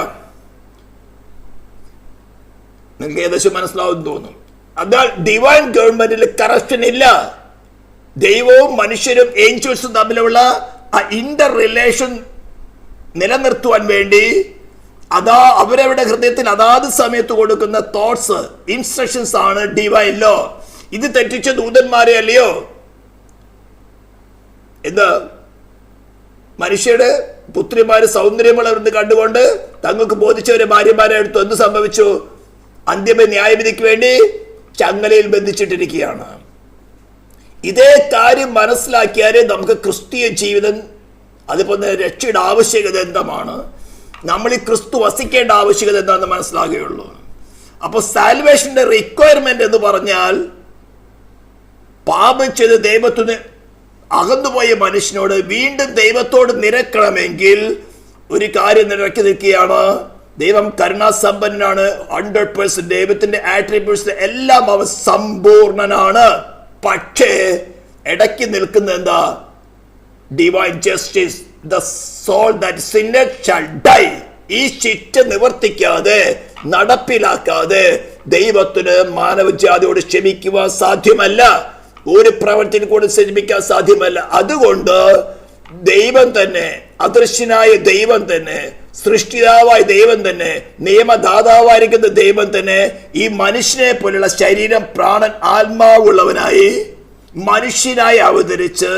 നിങ്ങൾക്ക് ഏകദേശം മനസ്സിലാവും തോന്നും. എന്നാൽ ഡിവൈൻ ഗവൺമെന്റിൽ കറപ്ഷൻ ഇല്ല. ദൈവവും മനുഷ്യരും ഏഞ്ചൽസും തമ്മിലുള്ള ആ ഇന്റർ റിലേഷൻ നിലനിർത്തുവാൻ വേണ്ടി അവരവരുടെ ഹൃദയത്തിൽ അതാത് സമയത്ത് കൊടുക്കുന്ന തോട്ട്സ്, ഇൻസ്ട്രക്ഷൻസ് ആണ് ഡിവൈൻ ലോ. ഇത് തെറ്റിച്ച ദൂതന്മാരെ അല്ലയോ? എന്താ മനുഷ്യരുടെ പുത്രിമാര് സൗന്ദര്യമുള്ളവരെന്ന് കണ്ടുകൊണ്ട് തങ്ങൾക്ക് ബോധിച്ചവരെ ഭാര്യമാരെ എടുത്തു. എന്ത് സംഭവിച്ചു? അന്തിമ ന്യായവിധിക്ക് വേണ്ടി ചങ്ങലയിൽ ബന്ധിച്ചിട്ടിരിക്കുകയാണ്. ഇതേ കാര്യം മനസ്സിലാക്കിയാലേ നമുക്ക് ക്രിസ്തീയ ജീവിതം, അതുപോലെ രക്ഷയുടെ ആവശ്യകത എന്താണ്, നമ്മൾ ഈ ക്രിസ്തു വസിക്കേണ്ട ആവശ്യകത എന്താണെന്ന് മനസ്സിലാകുകയുള്ളൂ. അപ്പോൾ സാൽവേഷന്റെ റിക്വയർമെന്റ് എന്ന് പറഞ്ഞാൽ പാപം ചെയ്ത് ദൈവത്തിന് അകന്നുപോയ മനുഷ്യനോട് വീണ്ടും ദൈവത്തോട് നിരക്കണമെങ്കിൽ ഒരു കാര്യം നിരക്കി നിൽക്കുകയാണ്. ദൈവം കരുണാസമ്പന്നനാണ്, 100%. ദൈവത്തിന്റെ ആട്രിബ്യൂട്ട്സ് എല്ലാം അവൻ സമ്പൂർണനാണ്. പക്ഷേ ഇടയ്ക്ക് നിൽക്കുന്ന എന്താ? Divine justice. The soul that sinneth shall die. ഈ ശിക്ഷ നിവർത്തിക്കാതെ, നടപ്പിലാക്കാതെ ദൈവത്തിന് മാനവജാതിയോട് ക്ഷമിക്കുവാൻ സാധ്യമല്ല. ഒരു പ്രവൃത്തിയിൽ കൂടെ ക്ഷമിക്കാൻ സാധ്യമല്ല. അതുകൊണ്ട് ദൈവം തന്നെ, അദൃശ്യനായ ദൈവം തന്നെ സൃഷ്ടിതാവായ ദൈവം തന്നെ, നിയമദാതാവായിരിക്കുന്ന ദൈവം തന്നെ ഈ മനുഷ്യനെ പോലുള്ള ശരീരം, പ്രാണൻ, ആത്മാവുള്ളവനായി മനുഷ്യനായി അവതരിച്ച്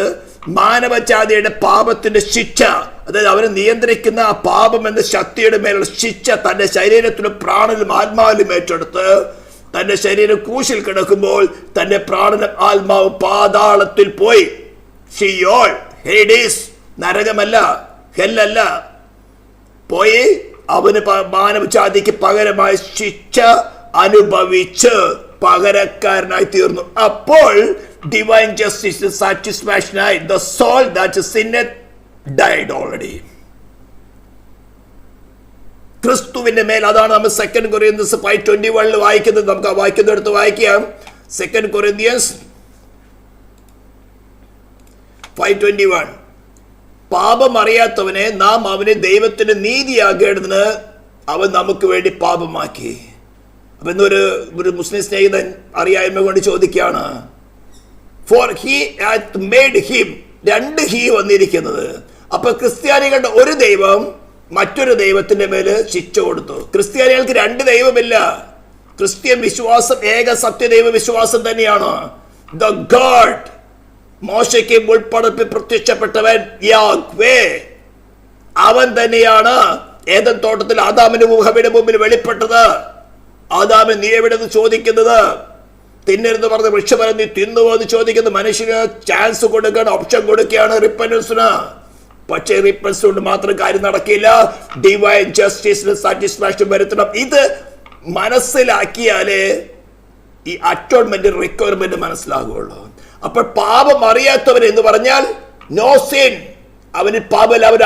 മാനവജാതിയുടെ പാപത്തിന്റെ ശിക്ഷ, അതായത് അവനെ നിയന്ത്രിക്കുന്ന ആ പാപം എന്ന ശക്തിയുടെ മേലുള്ള ശിക്ഷ തന്റെ ശരീരത്തിലും പ്രാണനും ആത്മാവിലും ഏറ്റെടുത്ത് തന്റെ ശരീരം ക്രൂശിൽ കിടക്കുമ്പോൾ തന്റെ പ്രാണനും ആത്മാവ് പാതാളത്തിൽ പോയി. ഷിയോൾ, ഹേഡീസ്, നരകമല്ല, ഹെല്ലല്ല, പോയി അവന് മാനവജാതിക്ക് പകരമായ ശിക്ഷ അനുഭവിച്ച് പകരക്കാരനായി തീർന്നു. അപ്പോൾ ഡിവൈൻ ജസ്റ്റിസ് സാറ്റിസ്ഫാക്ഷനായി the soul that sinned died already. ക്രിസ്തുവിന്റെ മേൽ, അതാണ് നമ്മൾ 2 Corinthians 5:21 വായിക്കുന്നത്. നമുക്ക് ആ വായിക്കുന്നിടത്ത് വായിക്കാം. 2 Corinthians 5:21. പാപം അറിയാത്തവനെ നാം അവനെ ദൈവത്തിന് നീതിയാകേണ്ടതിന് അവൻ നമുക്ക് വേണ്ടി പാപമാക്കി. അപ്പൊ ഇന്നൊരു മുസ്ലിം സ്നേഹിതൻ അറിയായ്മ കൊണ്ട് ചോദിക്കുകയാണ്, for he hath made him, 2 he വന്നിരിക്കുന്നത്. അപ്പൊ ക്രിസ്ത്യാനികളുടെ ഒരു ദൈവം മറ്റൊരു ദൈവത്തിന്റെ മേല് ശിക്ഷ കൊടുത്തു. ക്രിസ്ത്യാനികൾക്ക് 2 ദൈവമില്ല. ക്രിസ്ത്യൻ വിശ്വാസം ഏക സത്യദൈവ വിശ്വാസം തന്നെയാണ്. ദ ഗോഡ്, മോശയ്ക്ക് മുൾപ്പടപ്പിൽ പ്രത്യക്ഷപ്പെട്ടവൻ യാഹ്വേ, അവൻ തന്നെയാണ് ഏദൻ തോട്ടത്തിൽ ആദാമിന്റെ ഹവ്വയുടെ മുമ്പിൽ വെളിപ്പെട്ടത്. ആദാമൻ നീ എവിടെന്ന് ചോദിക്കുന്നത്, തിന്നരുന്ന് പറഞ്ഞ വൃക്ഷഫലം നീ തിന്നുവോ എന്ന് ചോദിക്കുന്നത്. മനുഷ്യന് ചാൻസ് കൊടുക്കുകയാണ്, ഓപ്ഷൻ കൊടുക്കുകയാണ് റിപ്പൻറ്റൻസിന്. പക്ഷേ റിപ്പൻസ് കൊണ്ട് മാത്രം കാര്യം നടക്കില്ല. ഡിവൈൻ ജസ്റ്റിസിന് സാറ്റിസ്ഫാക്ഷൻ വരുത്തണം. ഇത് മനസ്സിലാക്കിയാലേ ഈ അറ്റോൺമെന്റ് റിക്വയർമെന്റ് മനസ്സിലാകുള്ളൂ. അപ്പോൾ പാപം അറിയാത്തവൻ എന്ന് പറഞ്ഞാൽ നോ സിൻ, അവന് പാപം, അവർ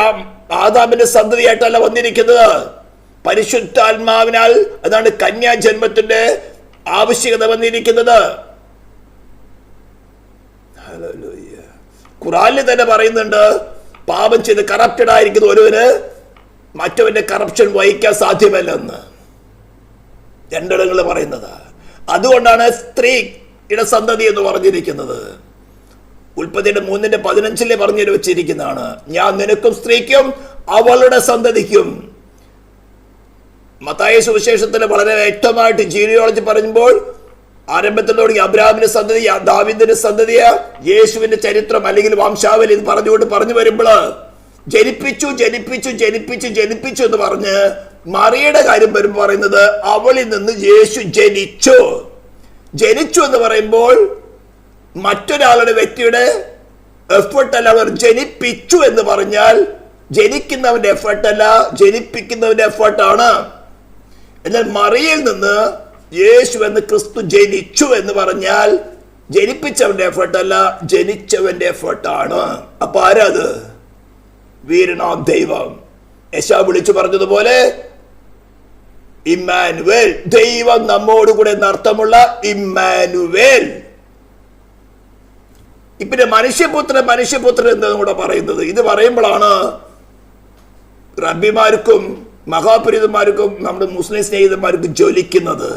ആദാമിന്റെ സന്തതിയായിട്ടല്ല വന്നിരിക്കുന്നത്, പരിശുദ്ധാത്മാവിനാൽ. അതാണ് കന്യാജന്മത്തിന്റെ ആവശ്യകത വന്നിരിക്കുന്നത്. ഖുർആനിൽ തന്നെ പറയുന്നുണ്ട്, പാപം ചെയ്ത് കറപ്റ്റഡ് ആയിരിക്കുന്ന ഒരുവന് മറ്റവന്റെ കറപ്ഷൻ വഹിക്കാൻ സാധ്യമല്ലെന്ന് 2 ഇടങ്ങളിൽ പറയുന്നത്. അതുകൊണ്ടാണ് സ്ത്രീയുടെ സന്തതി എന്ന് പറഞ്ഞിരിക്കുന്നത്. ഉൽപ്പത്തിയുടെ 3:15 പറഞ്ഞു വെച്ചിരിക്കുന്നതാണ്, ഞാൻ നിനക്കും സ്ത്രീക്കും അവളുടെ സന്തതിക്കും. മത്തായി സുവിശേഷത്തിൽ വളരെ വ്യക്തമായിട്ട് ജീനിയോളജി പറയുമ്പോൾ ആരംഭത്തിൽ തുടങ്ങി അബ്രാഹാമിന്റെ സന്തതി, ദാവീദിന്റെ സന്തതിയ, യേശുവിന്റെ ചരിത്രം അല്ലെങ്കിൽ വംശാവലി എന്ന് പറഞ്ഞുകൊണ്ട് പറഞ്ഞു വരുമ്പോൾ ജനിപ്പിച്ചു ജനിപ്പിച്ചു ജനിപ്പിച്ചു ജനിപ്പിച്ചു എന്ന് പറഞ്ഞ് മറിയുടെ കാര്യം വരുമ്പോൾ പറയുന്നത് അവളിൽ നിന്ന് യേശു ജനിച്ചു. ജനിച്ചു എന്ന് പറയുമ്പോൾ മറ്റൊരാളുടെ വ്യക്തിയുടെ എഫേർട്ട് അല്ല, അവർ ജനിപ്പിച്ചു എന്ന് പറഞ്ഞാൽ ജനിക്കുന്നവന്റെ എഫേർട്ട് അല്ല, ജനിപ്പിക്കുന്നവന്റെ എഫേർട്ടാണ്. എന്നാൽ മറിയിൽ നിന്ന് യേശു എന്ന് ക്രിസ്തു ജനിച്ചു എന്ന് പറഞ്ഞാൽ ജനിപ്പിച്ചവന്റെ എഫേർട്ട് അല്ല, ജനിച്ചവന്റെ എഫേർട്ടാണ്. അപ്പൊ ആരാത്? വീരനാം ദൈവം. യെശയ്യാ വിളിച്ചു പറഞ്ഞതുപോലെ ഇമ്മാനുവേൽ, ദൈവം നമ്മോടുകൂടെ എന്നർത്ഥമുള്ള ഇമ്മാനുവേൽ. ഇപ്പിന്റെ മനുഷ്യപുത്രൻ മനുഷ്യപുത്രൻ എന്നാണ് കൂടെ പറയുന്നത്. ഇത് പറയുമ്പോഴാണ് റബ്ബിമാർക്കും മഹാപുരോഹിതന്മാർക്കും നമ്മുടെ മുസ്ലിം സ്നേഹിതന്മാർക്കും ജ്വലിക്കുന്നത്.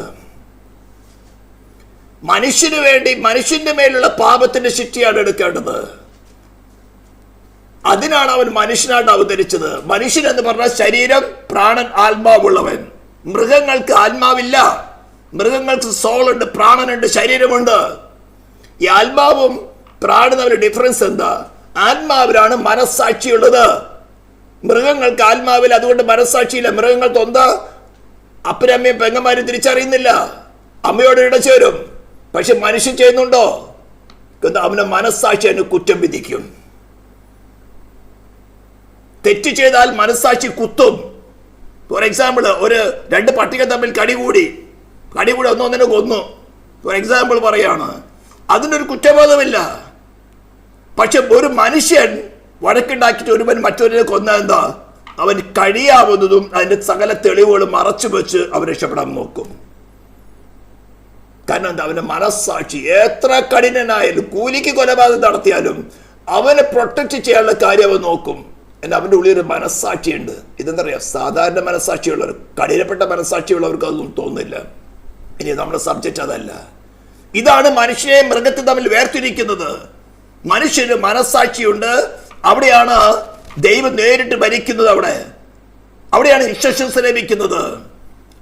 മനുഷ്യന് വേണ്ടി മനുഷ്യന്റെ മേലുള്ള പാപത്തിന്റെ ശിക്ഷയാണ് എടുക്കേണ്ടത്. അതിനാണ് അവൻ മനുഷ്യനായിട്ട് അവതരിച്ചത്. മനുഷ്യൻ എന്ന് പറഞ്ഞാൽ ശരീരം, പ്രാണൻ, ആത്മാവുള്ളവൻ. മൃഗങ്ങൾക്ക് ആത്മാവില്ല. മൃഗങ്ങൾക്ക് സോളുണ്ട്, പ്രാണനുണ്ട്, ശരീരമുണ്ട്. ഈ ആത്മാവും പ്രാണനും തമ്മിൽ ഡിഫറൻസ് എന്താ? ആത്മാവിലാണ് മനസ്സാക്ഷിയുള്ളത്. മൃഗങ്ങൾക്ക് ആത്മാവില്ല, അതുകൊണ്ട് മനസ്സാക്ഷിയില്ല. മൃഗങ്ങൾക്ക് എന്താ? അപ്പനമ്മയും പെങ്ങന്മാരും തിരിച്ചറിയുന്നില്ല, അമ്മയോട് ഇടചേരും. പക്ഷെ മനുഷ്യൻ ചെയ്യുന്നുണ്ടോ? അവന്റെ മനസ്സാക്ഷി അതിന് കുറ്റം വിധിക്കും. തെറ്റ് ചെയ്താൽ മനസ്സാക്ഷി കുത്തും. ഫോർ എക്സാമ്പിൾ, 2 പട്ടിക തമ്മിൽ കടികൂടി ഒന്നൊന്നിനെ കൊന്നു. ഫോർ എക്സാമ്പിൾ പറയാണ്, അതിനൊരു കുറ്റബോധമില്ല. പക്ഷെ ഒരു മനുഷ്യൻ വഴക്കുണ്ടാക്കിയിട്ട് ഒരുവൻ മറ്റൊരുവനെ കൊന്ന എന്താ? അവൻ കഴിയാവുന്നതും അതിന്റെ സകല തെളിവുകളും മറച്ചു വെച്ച് അവൻ രക്ഷപ്പെടാൻ നോക്കും. കാരണം എന്താ? അവന്റെ മനസ്സാക്ഷി എത്ര കഠിനനായാലും, കൂലിക്ക് കൊലപാതകം നടത്തിയാലും അവനെ പ്രൊട്ടക്ട് ചെയ്യാനുള്ള കാര്യം അവൻ നോക്കും. എന്നാൽ അവന്റെ ഉള്ളിൽ ഒരു മനസ്സാക്ഷിയുണ്ട്. ഇതെന്താ പറയാ? സാധാരണ മനസ്സാക്ഷിയുള്ളവർ, കഠിനപ്പെട്ട മനസ്സാക്ഷിയുള്ളവർക്ക് അതൊന്നും തോന്നില്ല. ഇനി നമ്മുടെ സബ്ജക്റ്റ് അതല്ല. ഇതാണ് മനുഷ്യനെ മൃഗത്തെ തമ്മിൽ വേർതിരിക്കുന്നത്. മനുഷ്യന് മനസ്സാക്ഷിയുണ്ട്. അവിടെയാണ് ദൈവം നേരിട്ട് ഭരിക്കുന്നത്. അവിടെ അവിടെയാണ് ഇൻസ്ട്രക്ഷൻസ് ലഭിക്കുന്നത്.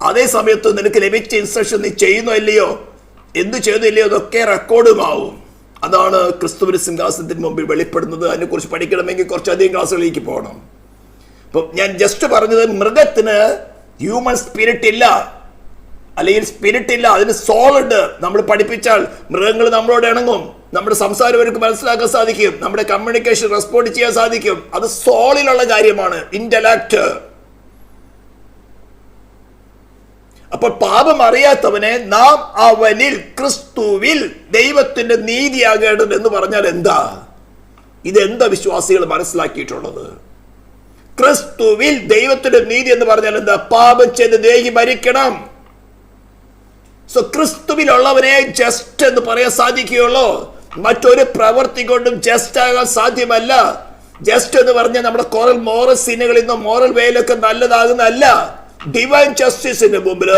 അതേ സമയത്ത് നിനക്ക് ലഭിച്ച ഇൻസ്ട്രക്ഷൻ നീ ചെയ്യുന്നോ ഇല്ലയോ, എന്ത് ചെയ്തില്ലയോ അതൊക്കെ റെക്കോർഡുമാവും. അതാണ് ക്രിസ്തുവിന്റെ സിംഹാസനത്തിന് മുമ്പിൽ വെളിപ്പെടുന്നത്. അതിനെക്കുറിച്ച് പഠിക്കണമെങ്കിൽ കുറച്ചധികം ക്ലാസ്സുകളിലേക്ക് പോകണം. ഇപ്പം ഞാൻ ജസ്റ്റ് പറഞ്ഞത്, മൃഗത്തിന് ഹ്യൂമൻ സ്പിരിറ്റ് ഇല്ല, അല്ലെങ്കിൽ സ്പിരിറ്റ് ഇല്ല, അതിന് സോൾ ഉണ്ട്. നമ്മൾ പഠിപ്പിച്ചാൽ മൃഗങ്ങൾ നമ്മളോട് ഇണങ്ങും, നമ്മുടെ സംസാരം അവർക്ക് മനസ്സിലാക്കാൻ സാധിക്കും, നമ്മുടെ കമ്മ്യൂണിക്കേഷൻ റെസ്പോണ്ട് ചെയ്യാൻ സാധിക്കും. അത് സോളിലുള്ള കാര്യമാണ്, ഇന്റലക്ട്. അപ്പോൾ പാപം അറിയാത്തവനെ നാം അവനിൽ ക്രിസ്തുവിൽ ദൈവത്തിന്റെ നീതിയാകേണ്ടത് എന്ന് പറഞ്ഞാൽ എന്താ? ഇതെന്താ വിശ്വാസികൾ മനസ്സിലാക്കിയിട്ടുള്ളത്? ക്രിസ്തുവിൽ ദൈവത്തിന്റെ നീതി എന്ന് പറഞ്ഞാൽ എന്താ? പാപം ചെയ്ത് ദേഹി മരിക്കണം. സോ ക്രിസ്തുവിലുള്ളവനെ ജസ്റ്റ് എന്ന് പറയാൻ സാധിക്കുകയുള്ളൂ. മറ്റൊരു പ്രവൃത്തി കൊണ്ടും ജസ്റ്റ് ആകാൻ സാധ്യമല്ല. ജസ്റ്റ് എന്ന് പറഞ്ഞാൽ നമ്മുടെ കുറൽ മോറൽ സീനുകളിൽ നിന്നും മോറൽ വേയിലൊക്കെ നല്ലതാകുന്നതല്ല. ഡിവൈൻ ജസ്റ്റിസിന്റെ മുമ്പിൽ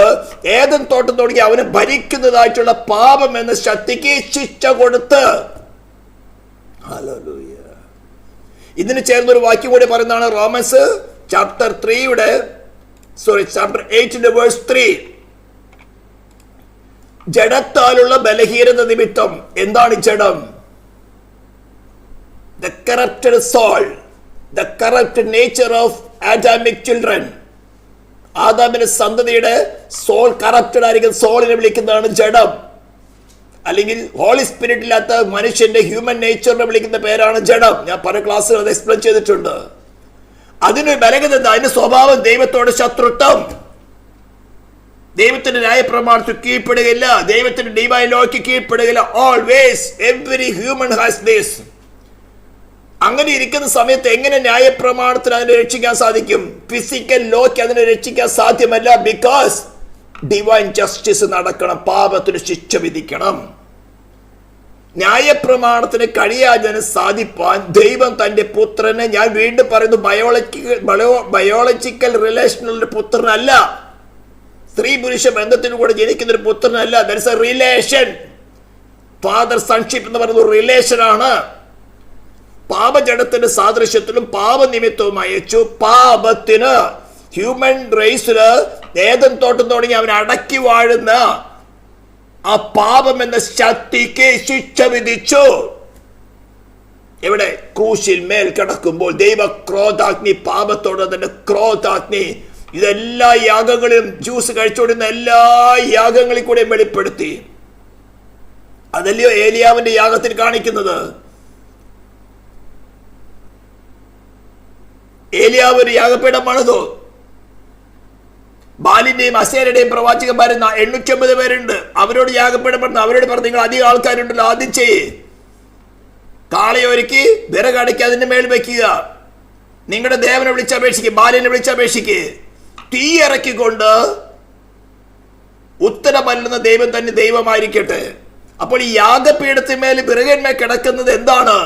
ഏദൻ തോട്ടം തുടങ്ങി അവനെ ഭരിക്കുന്നതായിട്ടുള്ള പാപം എന്ന ശക്തിക്ക് ശിക്ഷ കൊടുത്ത്, ഹല്ലേലൂയ. ഇതിന് ചേർന്നൊരു വാക്യം കൂടി പറയുന്നതാണ് റോമൻസ് ചാപ്റ്റർ 8 വേഴ്സ് 3. ജഡത്താലുള്ള ബലഹീനത നിമിത്തം. എന്താണ് ജഡം? The corrupted soul, the corrupted nature of Adamic children. ആദാമിന്റെ സന്തതിയുടെ സോൾ കറപ്റ്റഡ് ആയിരിക്കും. സോളിനെ വിളിക്കുന്നതാണ് ജഡം. അല്ലെങ്കിൽ ഹോളി സ്പിരിറ്റ് ഇല്ലാത്ത മനുഷ്യന്റെ ഹ്യൂമൻ നേച്ചറിനെ വിളിക്കുന്ന പേരാണ് ജഡം. ഞാൻ പല ക്ലാസ്സുകൾ അത് എക്സ്പ്ലെയിൻ ചെയ്തിട്ടുണ്ട്. അതിന് ബലഹീനത, അതിന്റെ സ്വഭാവം ദൈവത്തോട് ശത്രുത്വം, ദൈവത്തിന്റെ ന്യായപ്രമാണത്തിൽ കീഴ്പ്പെടുകയില്ല, ദൈവത്തിന്റെ ഡിവൈൻ ലോയ്ക്ക് കീഴ്പ്പെടുകയില്ല. Always every human has this. അങ്ങനെ ഇരിക്കുന്ന സമയത്ത് എങ്ങനെ ന്യായപ്രമാണത്തിന് അതിനെ രക്ഷിക്കാൻ സാധിക്കും? ഫിസിക്കൽ ലോയ്ക്ക് അതിനെ രക്ഷിക്കാൻ സാധ്യമല്ല. ബിക്കോസ് ഡിവൈൻ ജസ്റ്റിസ് നടക്കണം, പാപത്തിന് ശിക്ഷ വിധിക്കണം. ന്യായപ്രമാണത്തിന് കഴിയാതെ സാധിപ്പാൻ ദൈവം തന്റെ പുത്രനെ, ഞാൻ വീണ്ടും പറയുന്നു, ബയോളജിക്കൽ റിലേഷനുള്ള പുത്രനല്ല, സ്ത്രീ പുരുഷ ബന്ധത്തിനു കൂടെ ജനിക്കുന്ന ഒരു പുത്രനല്ല. That is a relation. Father sonship എന്ന് പറയുന്ന റിലേഷൻ ആണ്. പാപജടത്തിന്റെ സാദൃശ്യത്തിലും പാപനിമിത്തവും അയച്ചു. പാപത്തിന് ഹ്യൂമൻ റേസില് ഏദൻ തോട്ടം തുടങ്ങി അവൻ അടക്കി വാഴുന്ന ആ പാപം എന്ന ശക്തിക്ക് ശിക്ഷ വിധിച്ചു. എവിടെ? ക്രൂശിൽ മേൽ കിടക്കുമ്പോൾ ദൈവ ക്രോധാഗ്നി, പാപത്തോട് അതിന്റെ ക്രോധാഗ്നി ഇതെല്ലാ യാഗങ്ങളിലും, ജ്യൂസ് കഴിച്ചുകൊണ്ടിരുന്ന എല്ലാ യാഗങ്ങളിൽ കൂടെ വെളിപ്പെടുത്തി. അതല്ലയോ ഏലിയാവിന്റെ യാഗത്തിൽ കാണിക്കുന്നത്. ഏലിയാവ് ഒരു യാഗപീഠം പണിതു. ബാലിന്റെയും അസേരയുടെയും പ്രവാചകന്മാരും 850 പേരുണ്ട്. അവരോട് യാഗപീഠം പണിതു. അവരോട് പറഞ്ഞു, നിങ്ങൾ അധികം ആൾക്കാരുണ്ടല്ലോ, ആദ്യം ചെയ്യ്. കാളയൊരുക്കി വിറകടക്കി അതിന്റെ മേൽ വെക്കുക. നിങ്ങളുടെ ദേവനെ വിളിച്ചപേക്ഷിക്കുക, ബാലിനെ വിളിച്ചപേക്ഷിക്കുക. തീ ഇറക്കിക്കൊണ്ട് ഉത്തരമല്ലെന്ന ദൈവം തന്നെ ദൈവമായിരിക്കട്ടെ. അപ്പോൾ ഈ യാഗപീഠത്തിന്മേൽ വിറകന്മേൽ കിടക്കുന്നത് എന്താണ്?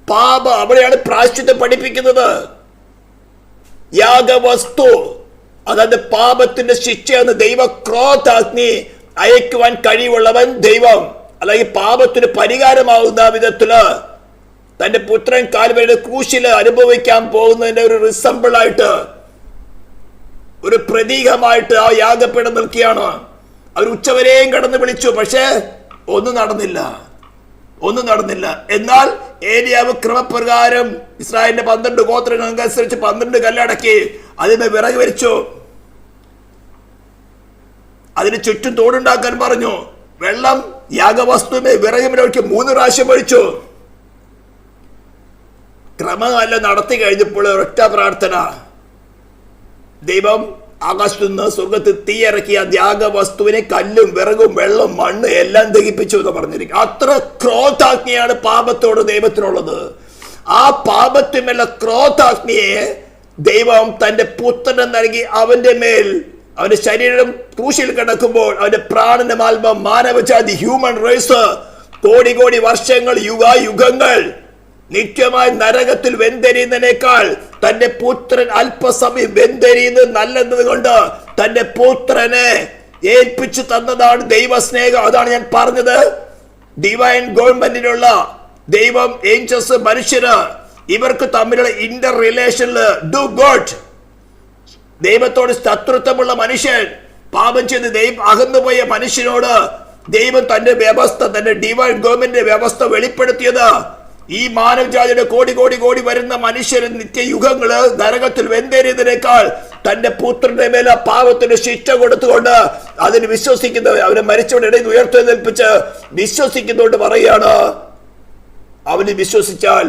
പാപ. അവിടെയാണ് പ്രായശ്ചിത്തം പഠിപ്പിക്കുന്നത്. യാഗവസ്തു, അതായത് പാപത്തിന്റെ ശിക്ഷയെന്ന് ദൈവ ക്രോധാഗ്നി അയക്കുവാൻ കഴിവുള്ളവൻ ദൈവം. അല്ലെങ്കിൽ പാപത്തിന് പരിഹാരമാവുന്ന വിധത്തില് തന്റെ പുത്രൻ കാൽവരിയുടെ ക്രൂശില് അനുഭവിക്കാൻ പോകുന്നതിന്റെ ഒരു റിസംബിൾ ആയിട്ട്, ഒരു പ്രതീകമായിട്ട് ആ യാഗപീഠം നിൽക്കുകയാണ്. അവർ ഉച്ചവരെയും കടന്ന് വിളിച്ചു, പക്ഷേ ഒന്നും നടന്നില്ല. എന്നാൽ ഏലിയാവ് ക്രമപ്രകാരം ഇസ്രായേലിന്റെ 12 ഗോത്രങ്ങൾക്കനുസരിച്ച് 12 കല്ലടക്കി അതിന് വിറക് വരിച്ചു. അതിന് ചുറ്റും തോടുണ്ടാക്കാൻ പറഞ്ഞു. വെള്ളം യാഗവസ്തുവിനെ വിറകിനൊക്കെ 3 പ്രാവശ്യം ഒഴിച്ചു. ക്രമമല്ല നടത്തി കഴിഞ്ഞപ്പോൾ ഒരൊറ്റ പ്രാർത്ഥന. ദൈവം ആകാശത്തു നിന്ന് സ്വർഗത്തിൽ തീയിറക്കിയ യാഗവസ്തുവിനെ കല്ലും വിറകും വെള്ളം മണ്ണ് എല്ലാം ദഹിപ്പിച്ചു എന്ന് പറഞ്ഞിരിക്കും. അത്ര ക്രോധാഗ്നിയാണ് പാപത്തോട് ദൈവത്തിനുള്ളത്. ആ പാപത്തിനുള്ള ക്രോധാഗ്നിയെ ദൈവം തന്റെ പുത്രനെ നൽകി അവന്റെ മേൽ, അവന്റെ ശരീരം ക്രൂശിൽ കിടക്കുമ്പോൾ അവന്റെ പ്രാണന്റെ ആത്മ മാനവജാതി, ഹ്യൂമൻ റേസ് കോടി വർഷങ്ങൾ, യുഗങ്ങൾ നിത്യമായി നരകത്തിൽ വെന്തെരിയുന്നതിനേക്കാൾ തന്റെ പുത്രൻ അല്പസമയം വെന്തെരിയുന്നത് നല്ലത് കൊണ്ട് തന്റെ പുത്രനെ ഏൽപ്പിച്ചു തന്നതാണ് ദൈവസ്നേഹം. അതാണ് ഞാൻ പറഞ്ഞത്, ഡിവൈൻ ഗവൺമെന്റിനുള്ള ദൈവം, ഏഞ്ചൽസ്, മനുഷ്യര്, ഇവർക്ക് തമ്മിലുള്ള ഇന്റർ റിലേഷനില് ഡു ഗുഡ്, ദൈവത്തോട് ശത്രുത്വമുള്ള മനുഷ്യൻ, പാപം ചെയ്ത് അകന്നുപോയ മനുഷ്യനോട് ദൈവം തന്റെ വ്യവസ്ഥ, തന്റെ ഡിവൈൻ ഗവൺമെന്റിന്റെ വ്യവസ്ഥ വെളിപ്പെടുത്തിയത് ഈ മാനവജാതിയുടെ കോടി കോടി കോടി വരുന്ന മനുഷ്യര് നിത്യയുഗങ്ങള് നരകത്തിൽ വെന്തേറിയതിനേക്കാൾ തന്റെ പുത്രന്റെ മേലെ പാപത്തിന് ശിക്ഷ കൊടുത്തുകൊണ്ട് അതിന് വിശ്വസിക്കുന്നവർ, അവരെ മരിച്ചവരുടെ ഇടയിൽ ഉയർത്തെഴുന്നേൽപ്പിച്ച് വിശ്വസിക്കുന്നതുകൊണ്ട് പറയാണ്, അവന് വിശ്വസിച്ചാൽ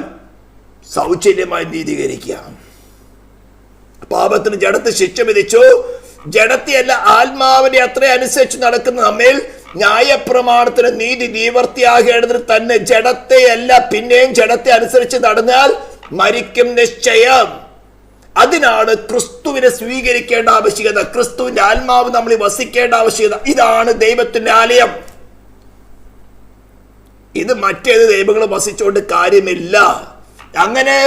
സൗജന്യമായി നീതീകരിക്കാം. പാപത്തിന് ജഡത്തെ ശിക്ഷ വിധിച്ചു. ജഡത്തെയല്ല, ആത്മാവിനെ അത്ര അനുസരിച്ച് നടക്കുന്ന നമ്മിൽ ന്യായപ്രമാണത്തിന് നീതി നിവർത്തിയാകേണ്ടതിന് തന്നെ ജഡത്തെയല്ല, പിന്നെയും ജഡത്തെ അനുസരിച്ച് നടന്നാൽ മരിക്കും നിശ്ചയം. അതിനാണ് ക്രിസ്തുവിനെ സ്വീകരിക്കേണ്ട ആവശ്യകത, ക്രിസ്തുവിന്റെ ആത്മാവ് നമ്മളിൽ വസിക്കേണ്ട ആവശ്യകത. ഇതാണ് ദൈവത്തിന്റെ ആലയം. ഇത് മറ്റേത് ദൈവങ്ങളും വസിച്ചുകൊണ്ട് കാര്യമില്ല. അങ്ങനെ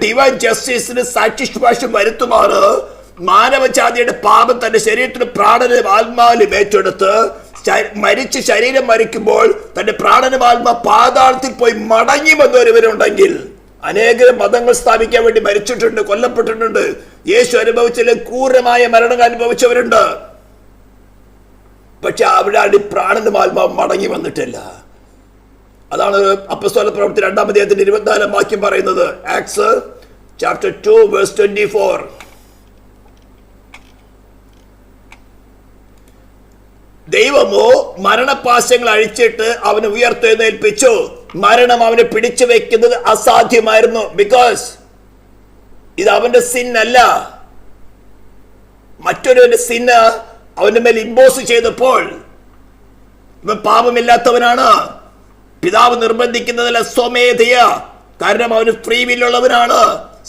ഡിവൈൻ ജസ്റ്റിസിന് സാറ്റിസ്ഫാക്ഷൻ വരുത്തുമാറ് മാനവജാതിയുടെ പാപം തന്റെ ശരീരത്തിന് പ്രാണനും ആത്മാവിലും ഏറ്റെടുത്ത് മരിച്ച് ശരീരം മരിക്കുമ്പോൾ തന്റെ പ്രാണനും ആത്മാ പാതാളത്തിൽ പോയി മടങ്ങി വന്നവരുണ്ടെങ്കിൽ, അനേകം മതങ്ങൾ സ്ഥാപിക്കാൻ വേണ്ടി മരിച്ചിട്ടുണ്ട്, കൊല്ലപ്പെട്ടിട്ടുണ്ട്. യേശു അനുഭവിച്ച ക്രൂരമായ മരണങ്ങൾ അനുഭവിച്ചവരുണ്ട്. പക്ഷെ അവിടെ പ്രാണനും ആത്മാവും മടങ്ങി വന്നിട്ടില്ല. അതാണ് അപ്പോസ്തല പ്രവൃത്തി 2-ാം അധ്യായത്തിന്റെ 24-ാം വാക്യം പറയുന്നത്. Acts chapter 2 verse 24. ദൈവമോ മരണപാശങ്ങൾ അഴിച്ചിട്ട് അവന് ഉയർത്തെഴുന്നേൽപ്പിച്ചു. മരണം അവനെ പിടിച്ചു വെക്കുന്നത് അസാധ്യമായിരുന്നു. ബിക്കോസ് ഇത് അവന്റെ സിൻ അല്ല, മറ്റൊരുവന്റെ സിന്ന് അവന്റെ മേൽ ഇമ്പോസ് ചെയ്തപ്പോൾ ഇവൻ പാപമില്ലാത്തവനാണ്. പിതാവ് നിർബന്ധിക്കുന്നതല്ല, സ്വമേധയ. കാരണം അവന് ഫ്രീ വില്ലുള്ളവനാണ്.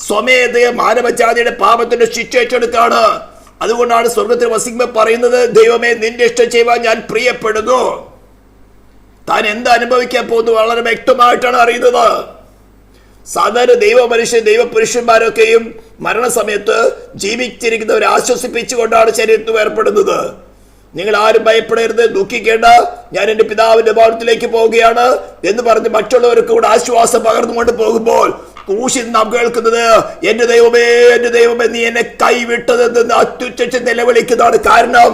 സ്വമേധയ മാനവജാതിയുടെ പാപത്തിന്റെ ശിക്ഷ ഏറ്റെടുക്കാണ്. അതുകൊണ്ടാണ് സ്വർഗത്തിൽ വസിക്കുമ്പോൾ പറയുന്നത്, ദൈവമേ നിന്റെ ഇഷ്ടം ചെയ്യുവാൻ ഞാൻ പ്രിയപ്പെടുന്നു. താൻ എന്ത് അനുഭവിക്കാൻ പോകുന്നു വളരെ വ്യക്തമായിട്ടാണ് അറിയുന്നത്. സാധാരണ ദൈവപുരുഷന്മാരൊക്കെയും മരണസമയത്ത് ജീവിച്ചിരിക്കുന്നവരെ ആശ്വസിപ്പിച്ചുകൊണ്ടാണ് ശരീരത്തിൽ ഏർപ്പെടുന്നത്. നിങ്ങൾ ആരും ഭയപ്പെടരുത്, ദുഃഖിക്കേണ്ട, ഞാൻ എന്റെ പിതാവിന്റെ ഭവനത്തിലേക്ക് പോവുകയാണ് എന്ന് പറഞ്ഞ് മറ്റുള്ളവർക്ക് കൂടെ ആശ്വാസം പകർന്നുകൊണ്ട് പോകുമ്പോൾ ക്രൂശിൽ നാം കേൾക്കുന്നത്, എന്റെ ദൈവമേ നീ എന്നെ കൈവിട്ടതെന്ന് അത്യുച്ചത്തിൽ നിലവിളിക്കുന്നതാണ്. കാരണം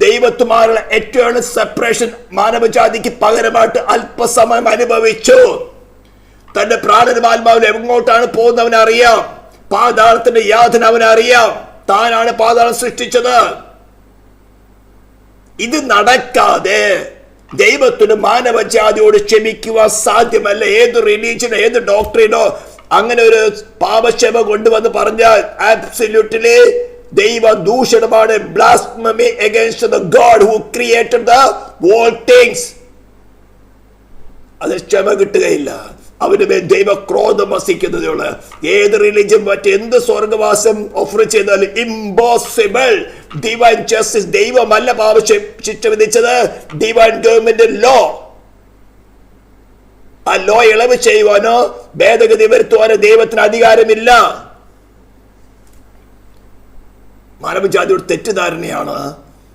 ദൈവത്തുമാരുടെ എറ്റേണൽ സെപ്പറേഷൻ മാനവജാതിക്ക് പകരമായിട്ട് അല്പസമയം അനുഭവിച്ചു. തന്റെ പ്രാണനും ആത്മാവിനും എങ്ങോട്ടാണ് പോകുന്നവൻ അറിയാം. പാതാളത്തിന്റെ യാതന അവനറിയാം. താനാണ് പാതാളം സൃഷ്ടിച്ചത്. ഇത് നടക്കാതെ ദൈവത്തിന് മാനവജാതിയോട് ക്ഷമിക്കുവാൻ സാധ്യമല്ല. ഏത് റിലീജിയനോ ഏത് ഡോക്ടറിനോ അങ്ങനെ ഒരു പാപക്ഷമ കൊണ്ടുവന്ന് പറഞ്ഞാൽ ആബ്സല്യൂട്ട്ലി ദൈവ ദൂഷണമാണ്. Blasphemy against the God who created the all things. അത് ക്ഷമ കിട്ടുകയില്ല. അവന് മേൽ ദൈവക്രോധം വസിക്കുന്നതേ ഉള്ളൂ. ഏത് റിലിജൻ മറ്റെന്ത് സ്വർഗവാസം ഓഫർ ചെയ്താലും ഇമ്പോസിബിൾ. ഡിവൈൻ ജസ്റ്റിസ്, ദൈവമല്ല പാപ ശിക്ഷ വിധിച്ചത്, ഡിവൈൻ ഗവൺമെന്റ് ലോ. ആ ലോ ഇളവ് ചെയ്യുവാനോ ഭേദഗതി വരുത്തുവാനോ ദൈവത്തിന് അധികാരമില്ല. മാനവജാതിയുടെ തെറ്റിദ്ധാരണയാണ്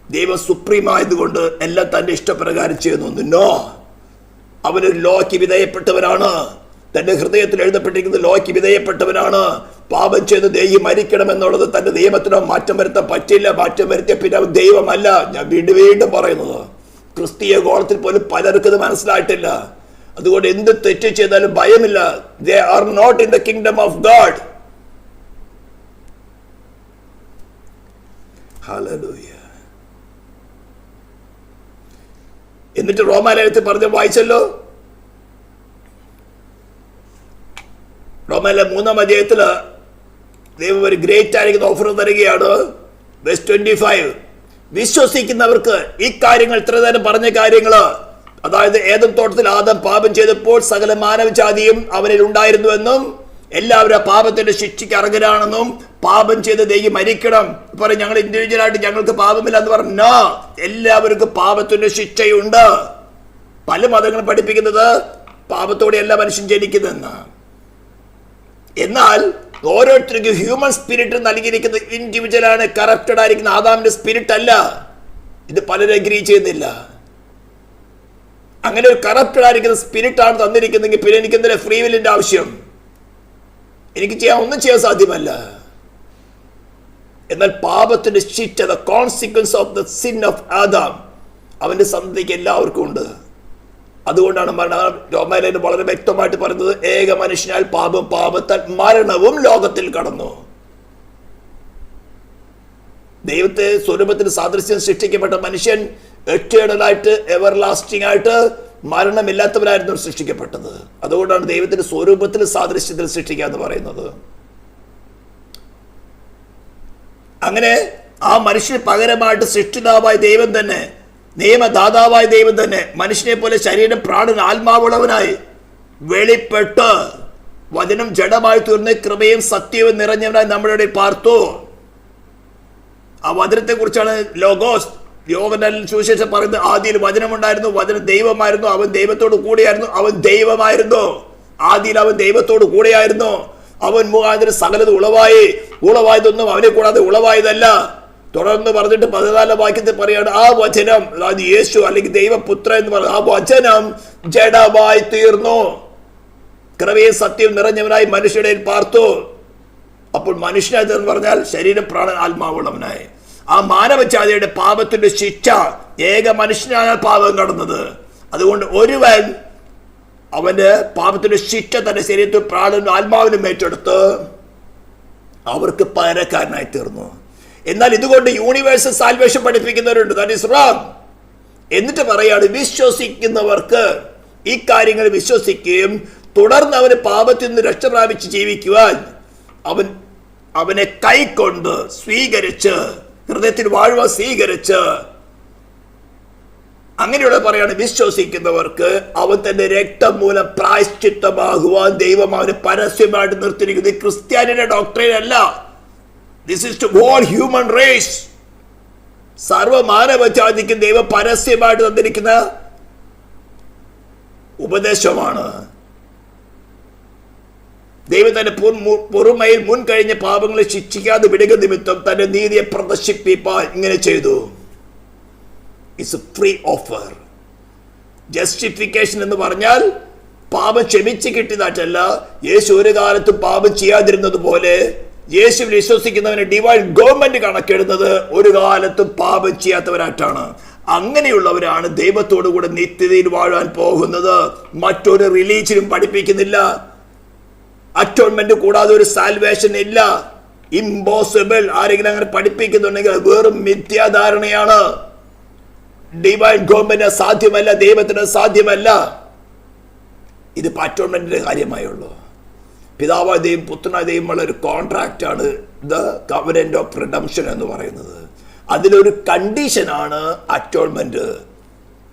ദൈവം സുപ്രീം ആയതുകൊണ്ട് എല്ലാം തന്റെ ഇഷ്ടപ്രകാരം ചെയ്യുന്നു. നോ, അവനൊരു ലോയ്ക്ക് വിധേയപ്പെട്ടവനാണ്. തന്റെ ഹൃദയത്തിൽ എഴുതപ്പെട്ടിരിക്കുന്ന ലോയ്ക്ക് വിധേയപ്പെട്ടവനാണ്. പാപം ചെയ്ത് ദൈവം മരിക്കണം എന്നുള്ളത് തന്റെ നിയമത്തിനോ മാറ്റം വരുത്താൻ പറ്റില്ല. മാറ്റം വരുത്തിയ പിന്നെ അവൻ ദൈവമല്ല. ഞാൻ വീണ്ടും പറയുന്നത്, ക്രിസ്തീയ ഗോളത്തിൽ പോലും പലർക്കും ഇത് മനസ്സിലായിട്ടില്ല. അതുകൊണ്ട് എന്ത് തെറ്റ് ചെയ്താലും ഭയമില്ല. They are not in the kingdom of God. Hallelujah. എന്നിട്ട് റോമാലേഖനത്തിൽ പറഞ്ഞ വായിച്ചല്ലോ. റോമാലേഖനം 3-ാം അധ്യായത്തില് ദൈവം ഒരു ഗ്രേറ്റ് ആയിരിക്കുന്ന ഓഫർ തരികയാണ്. വേഴ്സ് 25. വിശ്വസിക്കുന്നവർക്ക് ഈ കാര്യങ്ങൾ ഇത്രതരം പറഞ്ഞ കാര്യങ്ങള്, അതായത് ഏദൻ തോട്ടത്തിൽ ആദം പാപം ചെയ്തപ്പോൾ സകല മാനവജാതിയും അവനിൽ ഉണ്ടായിരുന്നുവെന്നും എല്ലാവരും പാപത്തിന്റെ ശിക്ഷയ്ക്ക് അർഹരാണെന്നും പാപം ചെയ്ത് ദൈവം മരിക്കണം പറയും. ഞങ്ങൾ ഇൻഡിവിജ്വൽ ആയിട്ട് ഞങ്ങൾക്ക് പാപമില്ല എന്ന് പറഞ്ഞോ, എല്ലാവർക്കും പാപത്തിന്റെ ശിക്ഷയുണ്ട്. പല മതങ്ങളും പഠിപ്പിക്കുന്നത് പാപത്തോടെ എല്ലാ മനുഷ്യൻ ജനിക്കുന്നതെന്ന്. എന്നാൽ ഓരോരുത്തർക്കും ഹ്യൂമൻ സ്പിരിറ്റ് നൽകിയിരിക്കുന്നത് ഇൻഡിവിജ്വൽ ആണ്. കറപ്റ്റഡ് ആയിരിക്കുന്ന ആദാമിന്റെ സ്പിരിറ്റ് അല്ല. ഇത് പലരും അഗ്രി ചെയ്യുന്നില്ല. അങ്ങനെ ഒരു കറപ്റ്റഡ് ആയിരിക്കുന്ന സ്പിരിറ്റ് ആണ് തന്നിരിക്കുന്നെങ്കിൽ പിന്നെ എനിക്ക് എന്തിനാ ഫ്രീ വില്ലിന്റെ ആവശ്യം? എനിക്ക് ഒന്നും ചെയ്യാൻ സാധ്യമല്ല. എന്നാൽ പാപത്തിന്റെ ശിക്ഷ, the consequence of the sin of Adam, അവന്റെ സന്തതിക്ക് എല്ലാവർക്കും ഉണ്ട്. അതുകൊണ്ടാണ് രോമാലേഖനം വളരെ വ്യക്തമായിട്ട് പറയുന്നത്, ഏക മനുഷ്യനാൽ പാപം, പാപത്താൽ മരണവും ലോകത്തിൽ കടന്നു. ദൈവത്തെ സ്വരൂപത്തിൽ സാദൃശ്യം സൃഷ്ടിക്കപ്പെട്ട മനുഷ്യൻ എറ്റേണലായിട്ട്, എവർലാസ്റ്റിംഗ് ആയിട്ട്, മരണമില്ലാത്തവരായിരുന്നു സൃഷ്ടിക്കപ്പെട്ടത്. അതുകൊണ്ടാണ് ദൈവത്തിന്റെ സ്വരൂപത്തിൽ സാദൃശ്യത്തിൽ സൃഷ്ടിക്കുക എന്ന് പറയുന്നത്. അങ്ങനെ ആ മനുഷ്യന് പകരമായിട്ട് സൃഷ്ടിതാവായ ദൈവം തന്നെ, നിയമദാതാവായ ദൈവം തന്നെ മനുഷ്യനെ പോലെ ശരീരം, പ്രാണൻ, ആത്മാവുള്ളവനായി വെളിപ്പെട്ട് വചനം ജഡമായി തീർന്ന് കൃപയും സത്യവും നിറഞ്ഞവനായി നമ്മുടെ ഇടയിൽ പാർത്തു. ആ വചനത്തെ കുറിച്ചാണ് ലോഗോസ് യോഹന്നാൻ സുവിശേഷം പറയുന്നത്. ആദിയിൽ വചനമുണ്ടായിരുന്നു, വചനം ദൈവമായിരുന്നു, അവൻ ദൈവത്തോട് കൂടെയായിരുന്നു, അവൻ ദൈവമായിരുന്നു. ആദിയിൽ അവൻ ദൈവത്തോട് കൂടെയായിരുന്നു. അവൻ മുഖാന്തരം സകലത് ഉളവായി, ഉളവായതൊന്നും അവനെ കൂടാതെ ഉളവായതല്ല. തുടർന്ന് പറഞ്ഞിട്ട് 14 വാക്യത്തിൽ പറയാണ്, ആ വചനം, അതായത് യേശു അല്ലെങ്കിൽ ദൈവപുത്ര എന്ന് പറയുന്നത്, ആ വചനം ജഡമായി തീർന്നു, കൃപയും സത്യവും നിറഞ്ഞവനായി മനുഷ്യരുടെ പാർത്തു. അപ്പോൾ മനുഷ്യനായി എന്ന് പറഞ്ഞാൽ ശരീരം, പ്രാണൻ, ആത്മാവുള്ളവനായി. ആ മാനവജാതിയുടെ പാപത്തിന്റെ ശിക്ഷ, ഏക മനുഷ്യനാണ് പാപം കടന്നത്. അതുകൊണ്ട് ഒരുവൻ അവന്റെ പാപത്തിന്റെ ശിക്ഷ തന്റെ ശരീരത്തിൽ, പ്രാണനും ആത്മാവിനും ഏറ്റെടുത്ത് അവർക്ക് പകരക്കാരനായി തീർന്നു. എന്നാൽ ഇതുകൊണ്ട് യൂണിവേഴ്സൽ സാൽവേഷൻ പഠിപ്പിക്കുന്നവരുണ്ട്. That is wrong. എന്നിട്ട് പറയാണ്, വിശ്വസിക്കുന്നവർക്ക് ഈ കാര്യങ്ങൾ വിശ്വസിക്കുകയും തുടർന്ന് അവന് പാപത്തിൽ നിന്ന് രക്ഷ പ്രാപിച്ച് ജീവിക്കുവാൻ അവനെ കൈക്കൊണ്ട് സ്വീകരിച്ച്, ഹൃദയത്തിൽ വാഴുവാൻ സ്വീകരിച്ച്, അങ്ങനെയുള്ള പറയാണ്, വിശ്വസിക്കുന്നവർക്ക് അവൻ തന്റെ രക്തം മൂലം പ്രായശ്ചിത്തമാകുവാൻ ദൈവം അവന് പരസ്യമായിട്ട് നിർത്തിയിരിക്കുന്നത്. ക്രിസ്ത്യാനിയുടെ ഡോക്ട്രിൻ അല്ല. This is to whole human race. സർവമാനവജാതിക്കും ദൈവം പരസ്യമായിട്ട് തന്നിരിക്കുന്ന ഉപദേശമാണ്. ദൈവം തന്റെ പൊറുമയിൽ മുൻ കഴിഞ്ഞ പാപങ്ങളെ ശിക്ഷിക്കാതെ വിടുക നിമിത്തം തന്റെ നീതിയെ പ്രദർശിപ്പിപ്പാൻ ഇങ്ങനെ ചെയ്തു. It's A free offer. Justification എന്ന് പറഞ്ഞാൽ പാപം ക്ഷമിച്ച് കിട്ടിയതായിട്ടല്ല. യേശു ഒരു കാലത്തും പാപം ചെയ്യാതിരുന്നത് പോലെ യേശു വിശ്വസിക്കുന്നവനെ ഡിവൈൻ ഗവൺമെന്റ് കണക്കെടുന്നത് ഒരു കാലത്തും പാപം ചെയ്യാത്തവരായിട്ടാണ്. അങ്ങനെയുള്ളവരാണ് ദൈവത്തോടു കൂടെ നിത്യതയിൽ വാഴാൻ പോകുന്നത്. മറ്റൊരു റിലീജിയനും പഠിപ്പിക്കുന്നില്ല. അറ്റോൺമെന്റ് കൂടാതെ ഒരു സാൽവേഷൻ ഇല്ല. ഇമ്പോസിബിൾ. ആരെങ്കിലും അങ്ങനെ പഠിപ്പിക്കുന്നുണ്ടെങ്കിൽ വെറും മിഥ്യാധാരണയാണ്. ഡിവൈൻ ഗവൺമെന്റ് സാധ്യമല്ല, ദൈവത്തിന് സാധ്യമല്ല. ഇത് അറ്റോൺമെന്റിന്റെ കാര്യമായുള്ളൂ. പിതാവായ ദൈവം, പുത്രനായ ദൈവമുള്ള ഒരു കോൺട്രാക്റ്റ് ആണ് ദ കവനന്റ് ഓഫ് റിഡംഷൻ എന്ന് പറയുന്നത്. അതിലൊരു കണ്ടീഷനാണ് അറ്റോൺമെന്റ്.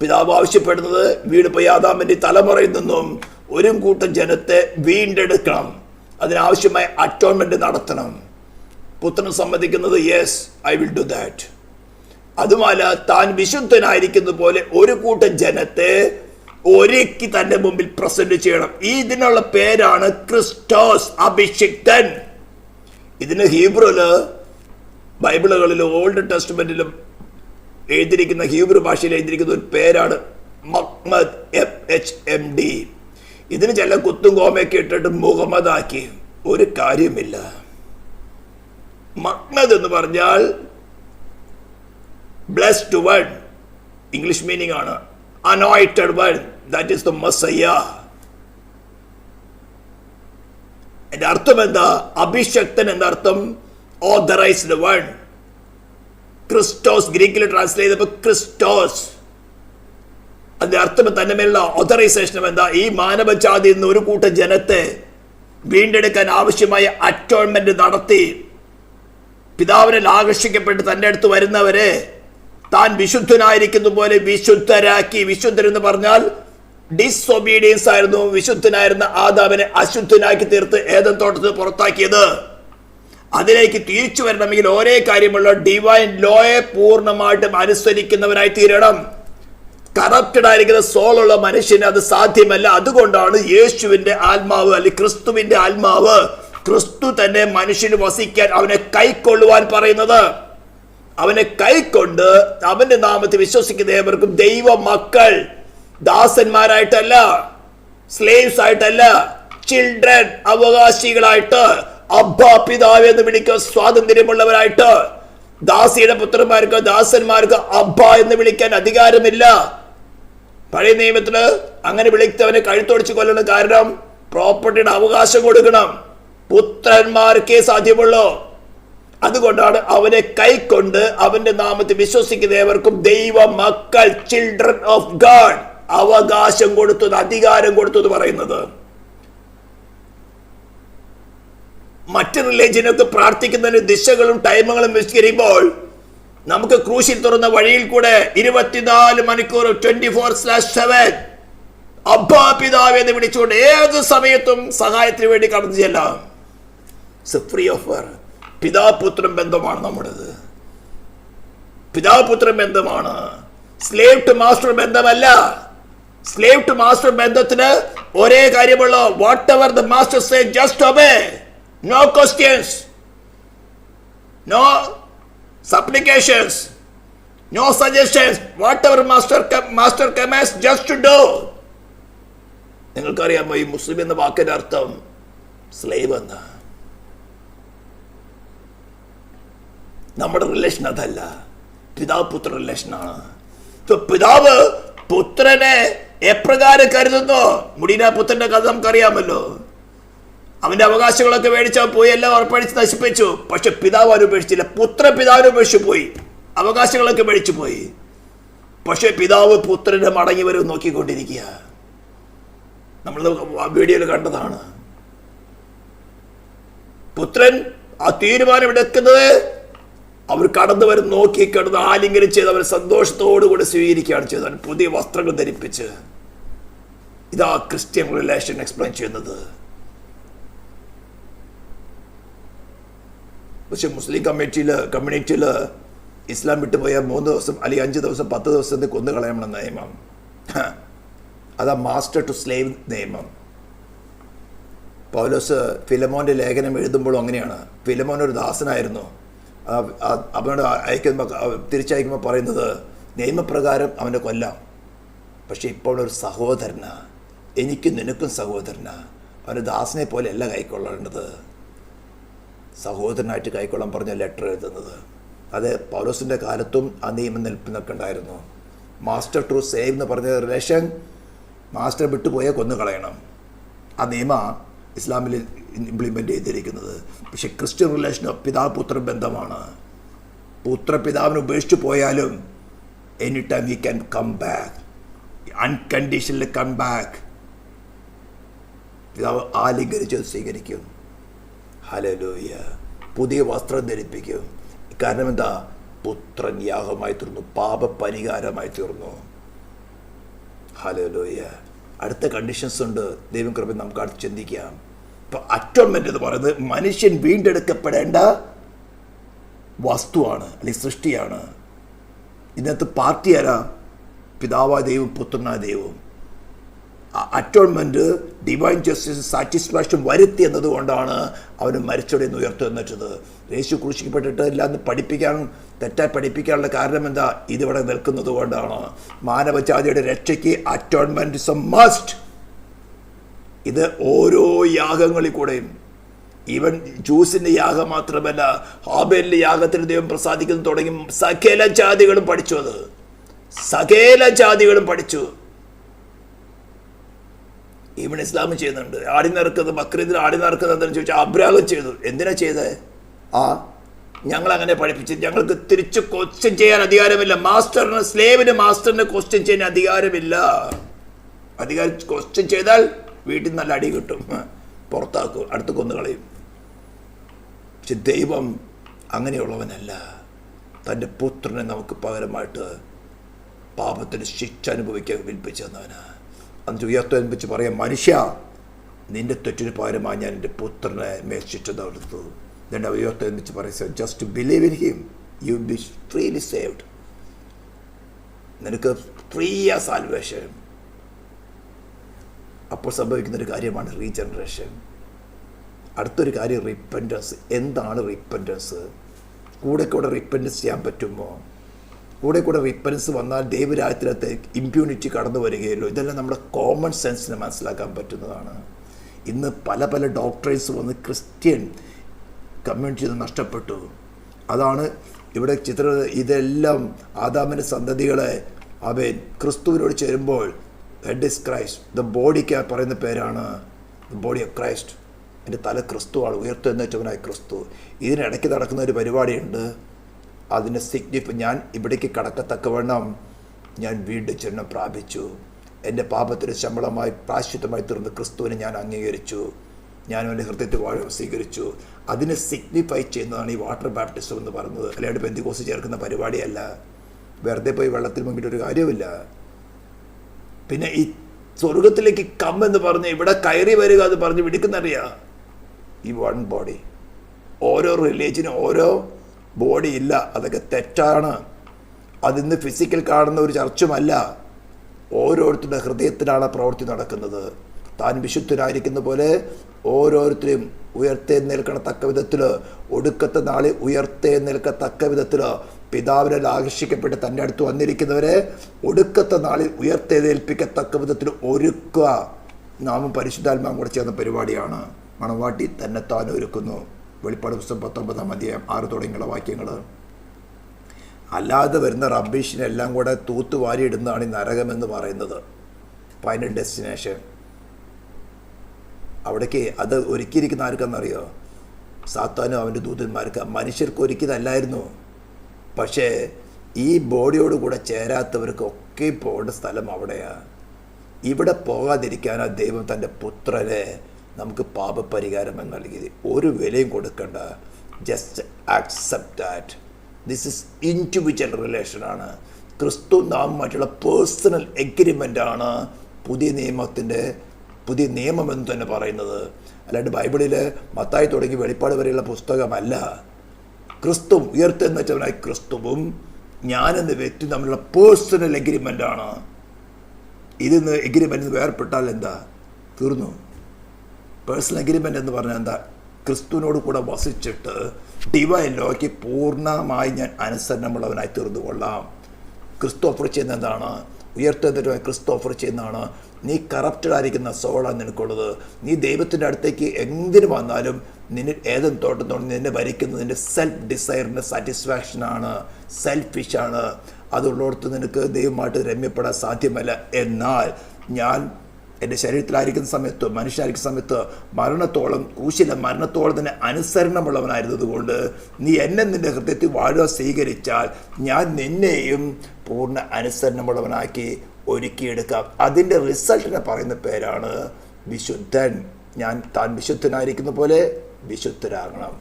പിതാവ് ആവശ്യപ്പെടുന്നത്, വീട് പോയി ആദാമിന്റെ തലമുറയിൽ നിന്നും ഒരു കൂട്ടം ജനത്തെ വീണ്ടെടുക്കണം, അതിനാവശ്യമായ അറ്റോൺമെന്റ് നടത്തണം. പുത്രൻ സമ്മതിക്കുന്നത്, yes I will do that. അതുമല്ല, താൻ വിശുദ്ധനായിരിക്കുന്ന പോലെ ഒരു കൂട്ടം ജനത്തെ ഒരുക്കി തന്റെ മുമ്പിൽ പ്രസന്റ് ചെയ്യണം. ഇതിനുള്ള പേരാണ് ക്രിസ്റ്റോസ്, അഭിഷിക്തൻ. ഇതിന് ഹീബ്രുവില്, ബൈബിളുകളിലും ഓൾഡ് ടെസ്റ്റ്മെന്റിലും എഴുതിയിരിക്കുന്ന, ഹീബ്രു ഭാഷയിൽ എഴുതിയിരിക്കുന്ന ഒരു പേരാണ് മുഹമ്മദ്, FHMD. ഇതിന് ചില കുത്തും കോമയൊക്കെ ഇട്ടിട്ട് മുഹമ്മദ് ആക്കി. ഒരു കാര്യമില്ല. മുഹമ്മദ് എന്ന് പറഞ്ഞാൽ ബ്ലെസ്ഡ് വൺ, ഇംഗ്ലീഷ് മീനിങ് ആണ്. Anointed one, that is the messiah. അതിന്റെ അർത്ഥം എന്താ? അഭിഷക്തൻ എന്നർത്ഥം ഓതറൈസ്ഡ് വൺ. ക്രിസ്റ്റോസ് ഗ്രീക്കിൽ ട്രാൻസ്ലേറ്റ് ചെയ്തപ്പോൾ ക്രിസ്റ്റോസ്. അതിന്റെ അർത്ഥം തന്നെ മേലുള്ള ഓതറൈസേഷൻ എന്താ? ഈ മാനവജാതിയിൽ നിന്ന് ഒരു കൂട്ടം ജനത്തെ വീണ്ടെടുക്കാൻ ആവശ്യമായ അറ്റോൺമെന്റ് നടത്തി പിതാവിനാൽ ആകർഷിക്കപ്പെട്ട് തൻ്റെ അടുത്ത് വരുന്നവരെ താൻ വിശുദ്ധനായിരിക്കുന്ന പോലെ വിശുദ്ധരാക്കി. വിശുദ്ധരെന്ന് പറഞ്ഞാൽ ഡിസൊബീഡിയൻസ് ആയിരുന്നു. വിശുദ്ധനായിരുന്ന ആദാമിനെ അശുദ്ധനാക്കി തീർത്ത് ഏദൻ തോട്ടത്തിൽ പുറത്താക്കിയത്. അതിലേക്ക് തിരിച്ചു വരണമെങ്കിൽ ഒരേ കാര്യമുള്ള ഡിവൈൻ ലോയെ പൂർണ്ണമായിട്ടും അനുസരിക്കുന്നവനായി തീരണം. കറപ്റ്റഡ് ആയിരിക്കുന്ന സോളുള്ള മനുഷ്യന് അത് സാധ്യമല്ല. അതുകൊണ്ടാണ് യേശുവിന്റെ ആത്മാവ്, അല്ലെങ്കിൽ ക്രിസ്തുവിന്റെ ആത്മാവ്, ക്രിസ്തു തന്നെ മനുഷ്യന് വസിക്കാൻ അവനെ കൈക്കൊള്ളുവാൻ പറയുന്നത്. അവനെ കൈക്കൊണ്ട് അവന്റെ നാമത്തിൽ വിശ്വസിക്കുന്ന ഏവർക്കും ദൈവ മക്കൾ, ദാസന്മാരായിട്ടല്ല, സ്ലേവ്സ് ആയിട്ടല്ല, ചിൽഡ്രൻ, അവകാശികളായിട്ട് അബ്ബാ പിതാവ് എന്ന് വിളിക്കാൻ സ്വാതന്ത്ര്യമുള്ളവരായിട്ട് ദാസിയുടെ പുത്രന്മാർക്ക് ദാസന്മാർക്ക് അബ്ബ എന്ന് വിളിക്കാൻ അധികാരമില്ല. പഴയ നിയമത്തില് അങ്ങനെ വിളിച്ചവനെ കഴുത്തൊടിച്ച് കൊല്ലണം. കാരണം പ്രോപ്പർട്ടിയുടെ അവകാശം കൊടുക്കണം. പുത്രന്മാർക്കേ സാധ്യമുള്ളൂ. അതുകൊണ്ടാണ് അവനെ കൈക്കൊണ്ട് അവന്റെ നാമത്തിൽ വിശ്വസിക്കുന്ന ഏവർക്കും ദൈവ മക്കൾ, ചിൽഡ്രൻ ഓഫ് ഗാഡ്, അവകാശം കൊടുത്തത്, അധികാരം കൊടുത്തത് പറയുന്നത്. മറ്റ് റിലീജിയനൊക്കെ പ്രാർത്ഥിക്കുന്നതിന് ദിശകളും ടൈമുകളും വിസ്കരിക്കുമ്പോൾ നമുക്ക് ക്രൂശിൽ തുറന്ന വഴിയിൽ കൂടെ 24 മണിക്കൂർ 24/7 അബ്ബാ പിതാവ് എന്ന് വിളിച്ചുകൊണ്ട് ഏത് സമയത്തും സഹായത്തിന് വേണ്ടി കടന്നു ചെല്ലാം. Free offer. പിതാപുത്രൻ ബന്ധമാണ് നമ്മുടേത്. പിതാപുത്രൻ ബന്ധമാണ്. സ്ലേവ് ടു മാസ്റ്റർ ബന്ധമല്ല. സ്ലേവ് ടു മാസ്റ്റർ ബന്ധത്തിന് ഒരേ കാര്യമുള്ളൂ. Whatever the master say just obey. No questions, no supplications, no suggestions. Whatever master commands, just to do. നിങ്ങൾക്കറിയാമോ ഈ മുസ്ലിം എന്ന വാക്കിന്റെ അർത്ഥം സ്ലേവ് എന്ന? നമ്മുടെ റിലേഷൻ അതല്ല, പിതാവ് പുത്ര റിലേഷനാണ്. പിതാവ് പുത്രനെ എപ്രകാരം കരുതുന്നു? മുടീന പുത്രന്റെ കഥ നമുക്കറിയാമല്ലോ. അവന്റെ അവകാശങ്ങളൊക്കെ മേടിച്ചാൽ പോയി, എല്ലാം ഉറപ്പടിച്ച് നശിപ്പിച്ചു. പക്ഷെ പിതാവ് അനുപേക്ഷിച്ചില്ല. പുത്രൻ പിതാവിനെ ഉപേക്ഷിച്ചു പോയി, അവകാശങ്ങളൊക്കെ മേടിച്ചു പോയി. പക്ഷെ പിതാവ് പുത്രനെ മടങ്ങി വരും നോക്കിക്കൊണ്ടിരിക്കുക. നമ്മൾ വീഡിയോയിൽ കണ്ടതാണ്. പുത്രൻ ആ തീരുമാനം എടുക്കുന്നത് അവർ കടന്നു വരും നോക്കി കിടന്ന് ആലിംഗനം ചെയ്ത് അവർ സന്തോഷത്തോടുകൂടി സ്വീകരിക്കുകയാണ് ചെയ്തത്. പുതിയ വസ്ത്രങ്ങൾ ധരിപ്പിച്ച്. ഇതാ ക്രിസ്ത്യൻ റിലേഷൻ എക്സ്പ്ലെയിൻ ചെയ്യുന്നത്. പക്ഷെ മുസ്ലിം കമ്മ്യൂണിറ്റിയിൽ ഇസ്ലാം വിട്ടുപോയ 3 ദിവസം അല്ലെങ്കിൽ 5 ദിവസം 10 ദിവസത്തിൽ കൊന്നു കളയണമെന്ന നിയമം. അതാ മാസ്റ്റർ ടു സ്ലേവ് നിയമം. പൗലോസ് ഫിലമോന്റെ ലേഖനം എഴുതുമ്പോഴും അങ്ങനെയാണ്. ഫിലമോൻ ഒരു ദാസനായിരുന്നു. അവനോട് തിരിച്ചയക്കുമ്പോൾ പറയുന്നത് നിയമപ്രകാരം അവനെ കൊല്ലാം, പക്ഷെ ഇപ്പോൾ ഒരു സഹോദരനാ, എനിക്കും നിനക്കും സഹോദരനാ. അവന് ദാസനെ പോലെ അല്ല കൈക്കൊള്ളേണ്ടത്, സഹോദരനായിട്ട് കൈക്കൊള്ളാൻ പറഞ്ഞ ലെറ്റർ എഴുതുന്നത്. അത് പൗലോസിൻ്റെ കാലത്തും ആ നിയമം നിൽപ്പിനൊക്കെ ഉണ്ടായിരുന്നു. മാസ്റ്റർ ടു സേവ് എന്ന് പറഞ്ഞ റിലേഷൻ, മാസ്റ്റർ വിട്ടുപോയാൽ കൊന്നു കളയണം. ആ നിയമ ഇസ്ലാമിൽ ഇംപ്ലിമെൻ്റ് ചെയ്തിരിക്കുന്നത്. പക്ഷെ ക്രിസ്ത്യൻ റിലേഷനോ പിതാപുത്ര ബന്ധമാണ്. പുത്രപിതാവിനെ ഉപേക്ഷിച്ച് പോയാലും any time we can come back, unconditionally come back. പിതാവ് ആലിംഗനം സ്വീകരിക്കും. ഹല്ലേലൂയ. പുതിയ വസ്ത്രം ധരിപ്പിക്കും. കാരണം എന്താ? പുത്രൻ യാഗമായി തീർന്നു, പാപപരിഹാരമായി തീർന്നു. ഹല്ലേലൂയ. അടുത്ത കണ്ടീഷൻസ് ഉണ്ട്. ദൈവം കൃപ നമുക്ക് അടുത്ത് ചിന്തിക്കാം. ഇപ്പം അറ്റോൺമെന്റ് എന്ന് പറയുന്നത് മനുഷ്യൻ വീണ്ടെടുക്കപ്പെടേണ്ട വസ്തുവാണ്, അല്ലെങ്കിൽ സൃഷ്ടിയാണ്. ഇതിനകത്ത് പാർട്ടി ആരാ? പിതാവായ ദൈവം, പുത്രനായ ദൈവം. അറ്റോൺമെന്റ് ഡിവൈൻ ജസ്റ്റിസ് സാറ്റിസ്ഫാക്ഷൻ വരുത്തി എന്നതുകൊണ്ടാണ് അവന് മരിച്ചോടെ ഉയർത്തെന്നിട്ടത്. യേശു ക്രൂശിക്കപ്പെട്ടിട്ട് എല്ലാം തെറ്റായി പഠിപ്പിക്കാനുള്ള കാരണം എന്താ? ഇതിവിടെ നിൽക്കുന്നത് കൊണ്ടാണ്. മാനവജാതിയുടെ രക്ഷയ്ക്ക് അറ്റോൺമെന്റ് ഇസ് എ മസ്റ്റ്. ഇത് ഓരോ യാഗങ്ങളിൽ കൂടെയും, ഈവൻ ജൂസിന്റെ യാഗം മാത്രമല്ല, ഹാബേലിന്റെ യാഗത്തിന് ദൈവം പ്രസാദിക്കുന്നു തുടങ്ങി സകല ജാതികളും പഠിച്ചു. അത് സകല ജാതികളും പഠിച്ചു. ഈവൻ ഇസ്ലാം ചെയ്യുന്നുണ്ട്. ആടി നിറക്കുന്നത്, ബക്രീദിന് ആടി നിറക്കുന്നതെന്ന് ചോദിച്ചാൽ അബ്രാഹം ചെയ്തു. എന്തിനാ ചെയ്തത്? ഞങ്ങളങ്ങനെ പഠിപ്പിച്ചു. ഞങ്ങൾക്ക് തിരിച്ച് ക്വസ്റ്റ്യൻ ചെയ്യാൻ അധികാരമില്ല. സ്ലേവിന് മാസ്റ്ററിന് ക്വസ്റ്റ്യൻ ചെയ്യാൻ അധികാരമില്ല. ക്വസ്റ്റ്യൻ ചെയ്താൽ വീട്ടിൽ നല്ല അടി കിട്ടും, പുറത്താക്കും, അടുത്ത് കൊന്നുകളയും. പക്ഷെ ദൈവം അങ്ങനെയുള്ളവനല്ല. തൻ്റെ പുത്രനെ നമുക്ക് പകരമായിട്ട് പാപത്തിന് ശിക്ഷ അനുഭവിക്കാൻ വിൽപ്പിച്ചു തന്നവനാ. അന്ന് ഉയർത്തെൽപ്പിച്ച് പറയാം, മനുഷ്യ, നിന്റെ തെറ്റിന് പകരമായി ഞാൻ എൻ്റെ പുത്രനെ മേൽശിക്ഷ എടുത്തു. എന്നിട്ട് ഉയർത്തെൽപ്പിച്ച് പറയാം, just believe in him, you be freely saved. നിനക്ക് ഫ്രീ ആ സാൽവേഷൻ. അപ്പോൾ സംഭവിക്കുന്നൊരു കാര്യമാണ് റീജനറേഷൻ. അടുത്തൊരു കാര്യം റിപ്പൻറ്റൻസ്. എന്താണ് റിപ്പൻറ്റൻസ്? കൂടെ റിപ്പൻറ്റൻസ് ചെയ്യാൻ പറ്റുമോ? കൂടെ റിപ്പൻസ് വന്നാൽ ദൈവരാജ്യത്തിനകത്ത് ഇമ്പ്യൂണിറ്റി കടന്നു വരികയല്ലോ. ഇതെല്ലാം നമ്മുടെ കോമൺ സെൻസിന് മനസ്സിലാക്കാൻ പറ്റുന്നതാണ്. ഇന്ന് പല ഡോക്ടറേഴ്സ് വന്ന് ക്രിസ്ത്യൻ കമ്മ്യൂണിറ്റി നഷ്ടപ്പെട്ടു. അതാണ് ഇവിടെ ഇതെല്ലാം ആദാമിൻ്റെ സന്തതികളെ അവൻ ക്രിസ്തുവിനോട് ചേരുമ്പോൾ ഹെഡ് ഇസ് ക്രൈസ്റ്റ്. ദ ബോഡിക്ക് പറയുന്ന പേരാണ് ദ ബോഡി ഓഫ് ക്രൈസ്റ്റ്. എൻ്റെ തല ക്രിസ്തുവാണ്, ഉയർത്തെഴുന്നേറ്റവനായ ക്രിസ്തു. ഇതിനിടയ്ക്ക് നടക്കുന്ന ഒരു പരിപാടിയുണ്ട്. അതിൻ്റെ ഞാൻ ഇവിടേക്ക് കടക്കത്തക്കവണ്ണം ഞാൻ വീണ്ടും ജന്മം പ്രാപിച്ചു. എൻ്റെ പാപത്തിന് ശമ്പളമായി പ്രായശ്ചിത്തമായി തീർന്ന ക്രിസ്തുവിനെ ഞാൻ അംഗീകരിച്ചു. ഞാനും എൻ്റെ ഹൃദയത്തിൽ വാഴ സ്വീകരിച്ചു. അതിനെ സിഗ്നിഫൈ ചെയ്യുന്നതാണ് ഈ വാട്ടർ ബാപ്റ്റിസം എന്ന് പറയുന്നത്. അല്ലാണ്ട് പെന്തിക്കോസ് ചേർക്കുന്ന പരിപാടിയല്ല. വെറുതെ പോയി വെള്ളത്തിൽ മുങ്ങിയിട്ടൊരു കാര്യമില്ല. പിന്നെ ഈ സ്വർഗത്തിലേക്ക് എന്ന് പറഞ്ഞ് ഇവിടെ കയറി വരിക എന്ന് പറഞ്ഞ് വിളിക്കുന്നറിയാം. ഈ വൺ ബോഡി. ഓരോ റിലീജിയനും ഓരോ ബോഡി ഇല്ല. അതൊക്കെ തെറ്റാണ്. അതിന്ന് ഫിസിക്കൽ കാണുന്ന ഒരു ചർച്ചുമല്ല. ഓരോരുത്തരുടെ ഹൃദയത്തിലാണ് പ്രവൃത്തി നടക്കുന്നത്. താൻ വിശുദ്ധനായിരിക്കുന്ന പോലെ ഓരോരുത്തരും ഉയർത്തെഴുന്നേൽക്കത്തക്ക വിധത്തിൽ, ഒടുക്കത്തെ നാളിൽ ഉയർത്തെഴുന്നേൽക്കത്തക്ക വിധത്തിൽ പിതാവിനാൽ ആകർഷിക്കപ്പെട്ട് തൻ്റെ അടുത്ത് വന്നിരിക്കുന്നവരെ ഒടുക്കത്തെ നാളിൽ ഉയർത്തെഴുന്നേൽപ്പിക്കത്തക്ക വിധത്തിൽ ഒരുക്കുക. നാമും പരിശുദ്ധാത്മാവും കൂടെ ചേർന്ന പരിപാടിയാണ്. മണവാട്ടി തന്നെത്താൻ ഒരുക്കുന്നു. വെളിപ്പാട് പുസ്തകം 19-ാം അധ്യായം 6 തുടങ്ങിയുള്ള വാക്യങ്ങൾ. അല്ലാതെ വരുന്ന റബ്ബീഷിനെല്ലാം കൂടെ തൂത്തുവാരി ഇടുന്നതാണ് ഈ നരകമെന്ന് പറയുന്നത്. Final destination. അവിടേക്ക് അത് ഒരുക്കിയിരിക്കുന്ന ആർക്കെന്നറിയോ? സാത്താനും അവൻ്റെ ദൂതന്മാർക്ക്. മനുഷ്യർക്ക് ഒരുക്കിയതല്ലായിരുന്നു. പക്ഷേ ഈ ബോഡിയോട് കൂടെ ചേരാത്തവർക്കൊക്കെ പോകേണ്ട സ്ഥലം അവിടെയാണ്. ഇവിടെ പോകാതിരിക്കാനാണ് ദൈവം തൻ്റെ പുത്രനെ നമുക്ക് പാപപരിഹാരം നൽകിയത്. ഒരു വിലയും കൊടുക്കണ്ട. Just accept that. This is individual റിലേഷനാണ്. ക്രിസ്തു നാമുമായിട്ടുള്ള പേഴ്സണൽ എഗ്രിമെൻ്റാണ് പുതിയ നിയമം എന്ന് തന്നെ പറയുന്നത്. അല്ലാണ്ട് ബൈബിളിൽ മത്തായി തുടങ്ങി വെളിപ്പാട് വരെയുള്ള പുസ്തകമല്ല. ക്രിസ്തു ഉയർത്തെഴുന്നേറ്റവനായ ക്രിസ്തുവും ഞാനെന്ന വ്യക്തി തമ്മിലുള്ള പേഴ്സണൽ എഗ്രിമെൻ്റാണ്. ഇതിന്ന് എഗ്രിമെൻ്റ് വേർപ്പെട്ടാൽ എന്താ? തീർന്നു. പേഴ്സണൽ എഗ്രിമെൻ്റ് എന്ന് പറഞ്ഞാൽ എന്താ? ക്രിസ്തുവിനോട് കൂടെ വസിച്ചിട്ട് ഡിവൈൻ ലോയ്ക്ക് പൂർണ്ണമായി ഞാൻ അനുസരണമുള്ളവനായി തീർന്നു കൊള്ളാം. ക്രിസ്തു ഓഫർ ചെയ്യുന്ന എന്താണ്? ഉയർത്തെഴുന്നേറ്റവനായ ക്രിസ്തു ഓഫർ ചെയ്യുന്നതാണ്. നീ കറപ്റ്റഡ് ആയിരിക്കുന്ന സോളാണ് നിനക്കുള്ളത്. നീ ദൈവത്തിൻ്റെ അടുത്തേക്ക് എന്തിനു വന്നാലും ഏതും തോട്ടം നിന്നെ ഭരിക്കുന്നത് നിൻ്റെ സെൽഫ് ഡിസയറിൻ്റെ സാറ്റിസ്ഫാക്ഷനാണ്, സെൽഫിഷാണ്. അതുള്ളിടത്ത് നിനക്ക് ദൈവമായിട്ട് രമ്യപ്പെടാൻ സാധ്യമല്ല. എന്നാൽ ഞാൻ എൻ്റെ ശരീരത്തിലായിരിക്കുന്ന സമയത്ത്, മനുഷ്യരായിരിക്കുന്ന സമയത്ത് ക്രൂശിലെ മരണത്തോളം തന്നെ അനുസരണമുള്ളവനായിരുന്നത് കൊണ്ട് നീ എന്നെ നിൻ്റെ ഹൃദയത്തിൽ വാഴുക സ്വീകരിച്ചാൽ ഞാൻ നിന്നെയും പൂർണ്ണ അനുസരണമുള്ളവനാക്കി ഒരുക്കിയെടുക്കാം. അതിൻ്റെ റിസൾട്ടിനെ പറയുന്ന പേരാണ് വിശുദ്ധൻ. താൻ വിശുദ്ധനായിരിക്കുന്ന പോലെ വിശുദ്ധരാകണം.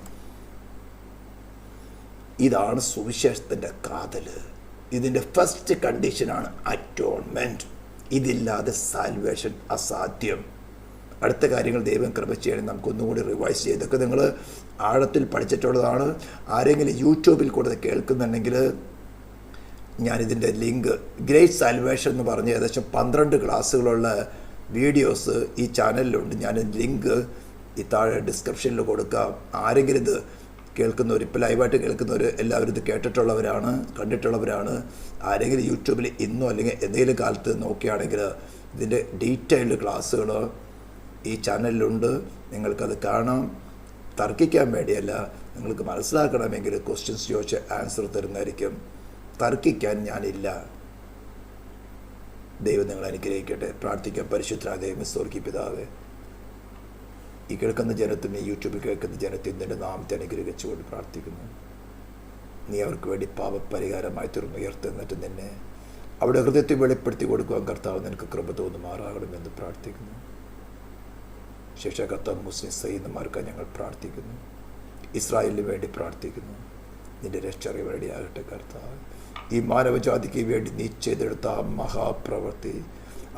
ഇതാണ് സുവിശേഷത്തിൻ്റെ കാതൽ. ഇതിൻ്റെ ഫസ്റ്റ് കണ്ടീഷനാണ് അറ്റോൺമെൻറ്റ്. ഇതില്ലാതെ സാൽവേഷൻ അസാധ്യം. അടുത്ത കാര്യങ്ങൾ ദൈവം കൃപ ചെയ്യണം. നമുക്കൊന്നുകൂടി റിവൈസ് ചെയ്ത്. ഇതൊക്കെ നിങ്ങൾ ആഴത്തിൽ പഠിച്ചിട്ടുള്ളതാണ്. ആരെങ്കിലും യൂട്യൂബിൽ കൂടെ കേൾക്കുന്നുണ്ടെങ്കിൽ ഞാനിതിൻ്റെ ലിങ്ക്, ഗ്രേറ്റ് സാൽവേഷൻ എന്ന് പറഞ്ഞ് ഏകദേശം 12 ക്ലാസ്സുകളുള്ള വീഡിയോസ് ഈ ചാനലിലുണ്ട്. ഞാൻ ലിങ്ക് ഈ താഴെ ഡിസ്ക്രിപ്ഷനിൽ കൊടുക്കാം. ആരെങ്കിലും ഇത് കേൾക്കുന്നവർ, ഇപ്പോൾ ലൈവായിട്ട് കേൾക്കുന്നവർ എല്ലാവരും ഇത് കേട്ടിട്ടുള്ളവരാണ്, കണ്ടിട്ടുള്ളവരാണ്. ആരെങ്കിലും യൂട്യൂബിൽ ഇന്നോ അല്ലെങ്കിൽ എന്തെങ്കിലും കാലത്ത് നോക്കുകയാണെങ്കിൽ ഇതിൻ്റെ ഡീറ്റെയിൽഡ് ക്ലാസ്സുകൾ ഈ ചാനലിലുണ്ട്. നിങ്ങൾക്കത് കാണാം. തർക്കിക്കാൻ വേണ്ടിയല്ല, നിങ്ങൾക്ക് മനസ്സിലാക്കണമെങ്കിൽ ക്വസ്റ്റ്യൻസ് ചോദിച്ച് ആൻസർ തരുന്നതായിരിക്കും. തർക്കിക്കാൻ ഞാനില്ല. ദൈവം നിങ്ങൾ അനുഗ്രഹിക്കട്ടെ. പ്രാർത്ഥിക്കാം. പരിശുദ്ധനായ ദൈവമേ, സ്വർഗ്ഗീയ പിതാവേ, ഈ കേൾക്കുന്ന ജനത്തിനും ഈ യൂട്യൂബിൽ കേൾക്കുന്ന ജനത്തിനും നിൻ്റെ നാമത്തെ അനുഗ്രഹിച്ചുകൊണ്ട് പ്രാർത്ഥിക്കുന്നു. നീ അവർക്ക് വേണ്ടി പാപപരിഹാരമായി തീർന്നു ഉയർത്തെന്നിട്ട് നിന്നെ അവിടെ ഹൃദയത്തിൽ വെളിപ്പെടുത്തി കൊടുക്കുവാൻ കർത്താവ് നിനക്ക് കൃപ തോന്നുമാറാകണമെന്ന് പ്രാർത്ഥിക്കുന്നു. ശിക്ഷകർത്താവ് മുസ്ലിം സൈന്യന്മാർക്കായി ഞങ്ങൾ പ്രാർത്ഥിക്കുന്നു. ഇസ്രായേലിന് വേണ്ടി പ്രാർത്ഥിക്കുന്നു. നിൻ്റെ രക്ഷ വേണ്ടിയാകട്ടെ കർത്താവ്. ഈ മാനവജാതിക്ക് വേണ്ടി നീ ചെയ്തെടുത്ത ആ മഹാപ്രവൃത്തി,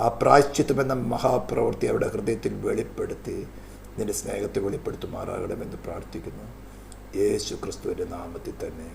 ആ പ്രായശ്ചിത്തം എന്ന മഹാപ്രവൃത്തി അവരുടെ ഹൃദയത്തിൽ വെളിപ്പെടുത്തി നിന്റെ സ്നേഹത്തെ വെളിപ്പെടുത്തുമാറാകണമെന്ന് പ്രാർത്ഥിക്കുന്നു. യേശു ക്രിസ്തുവിൻ്റെ നാമത്തിൽ തന്നെ.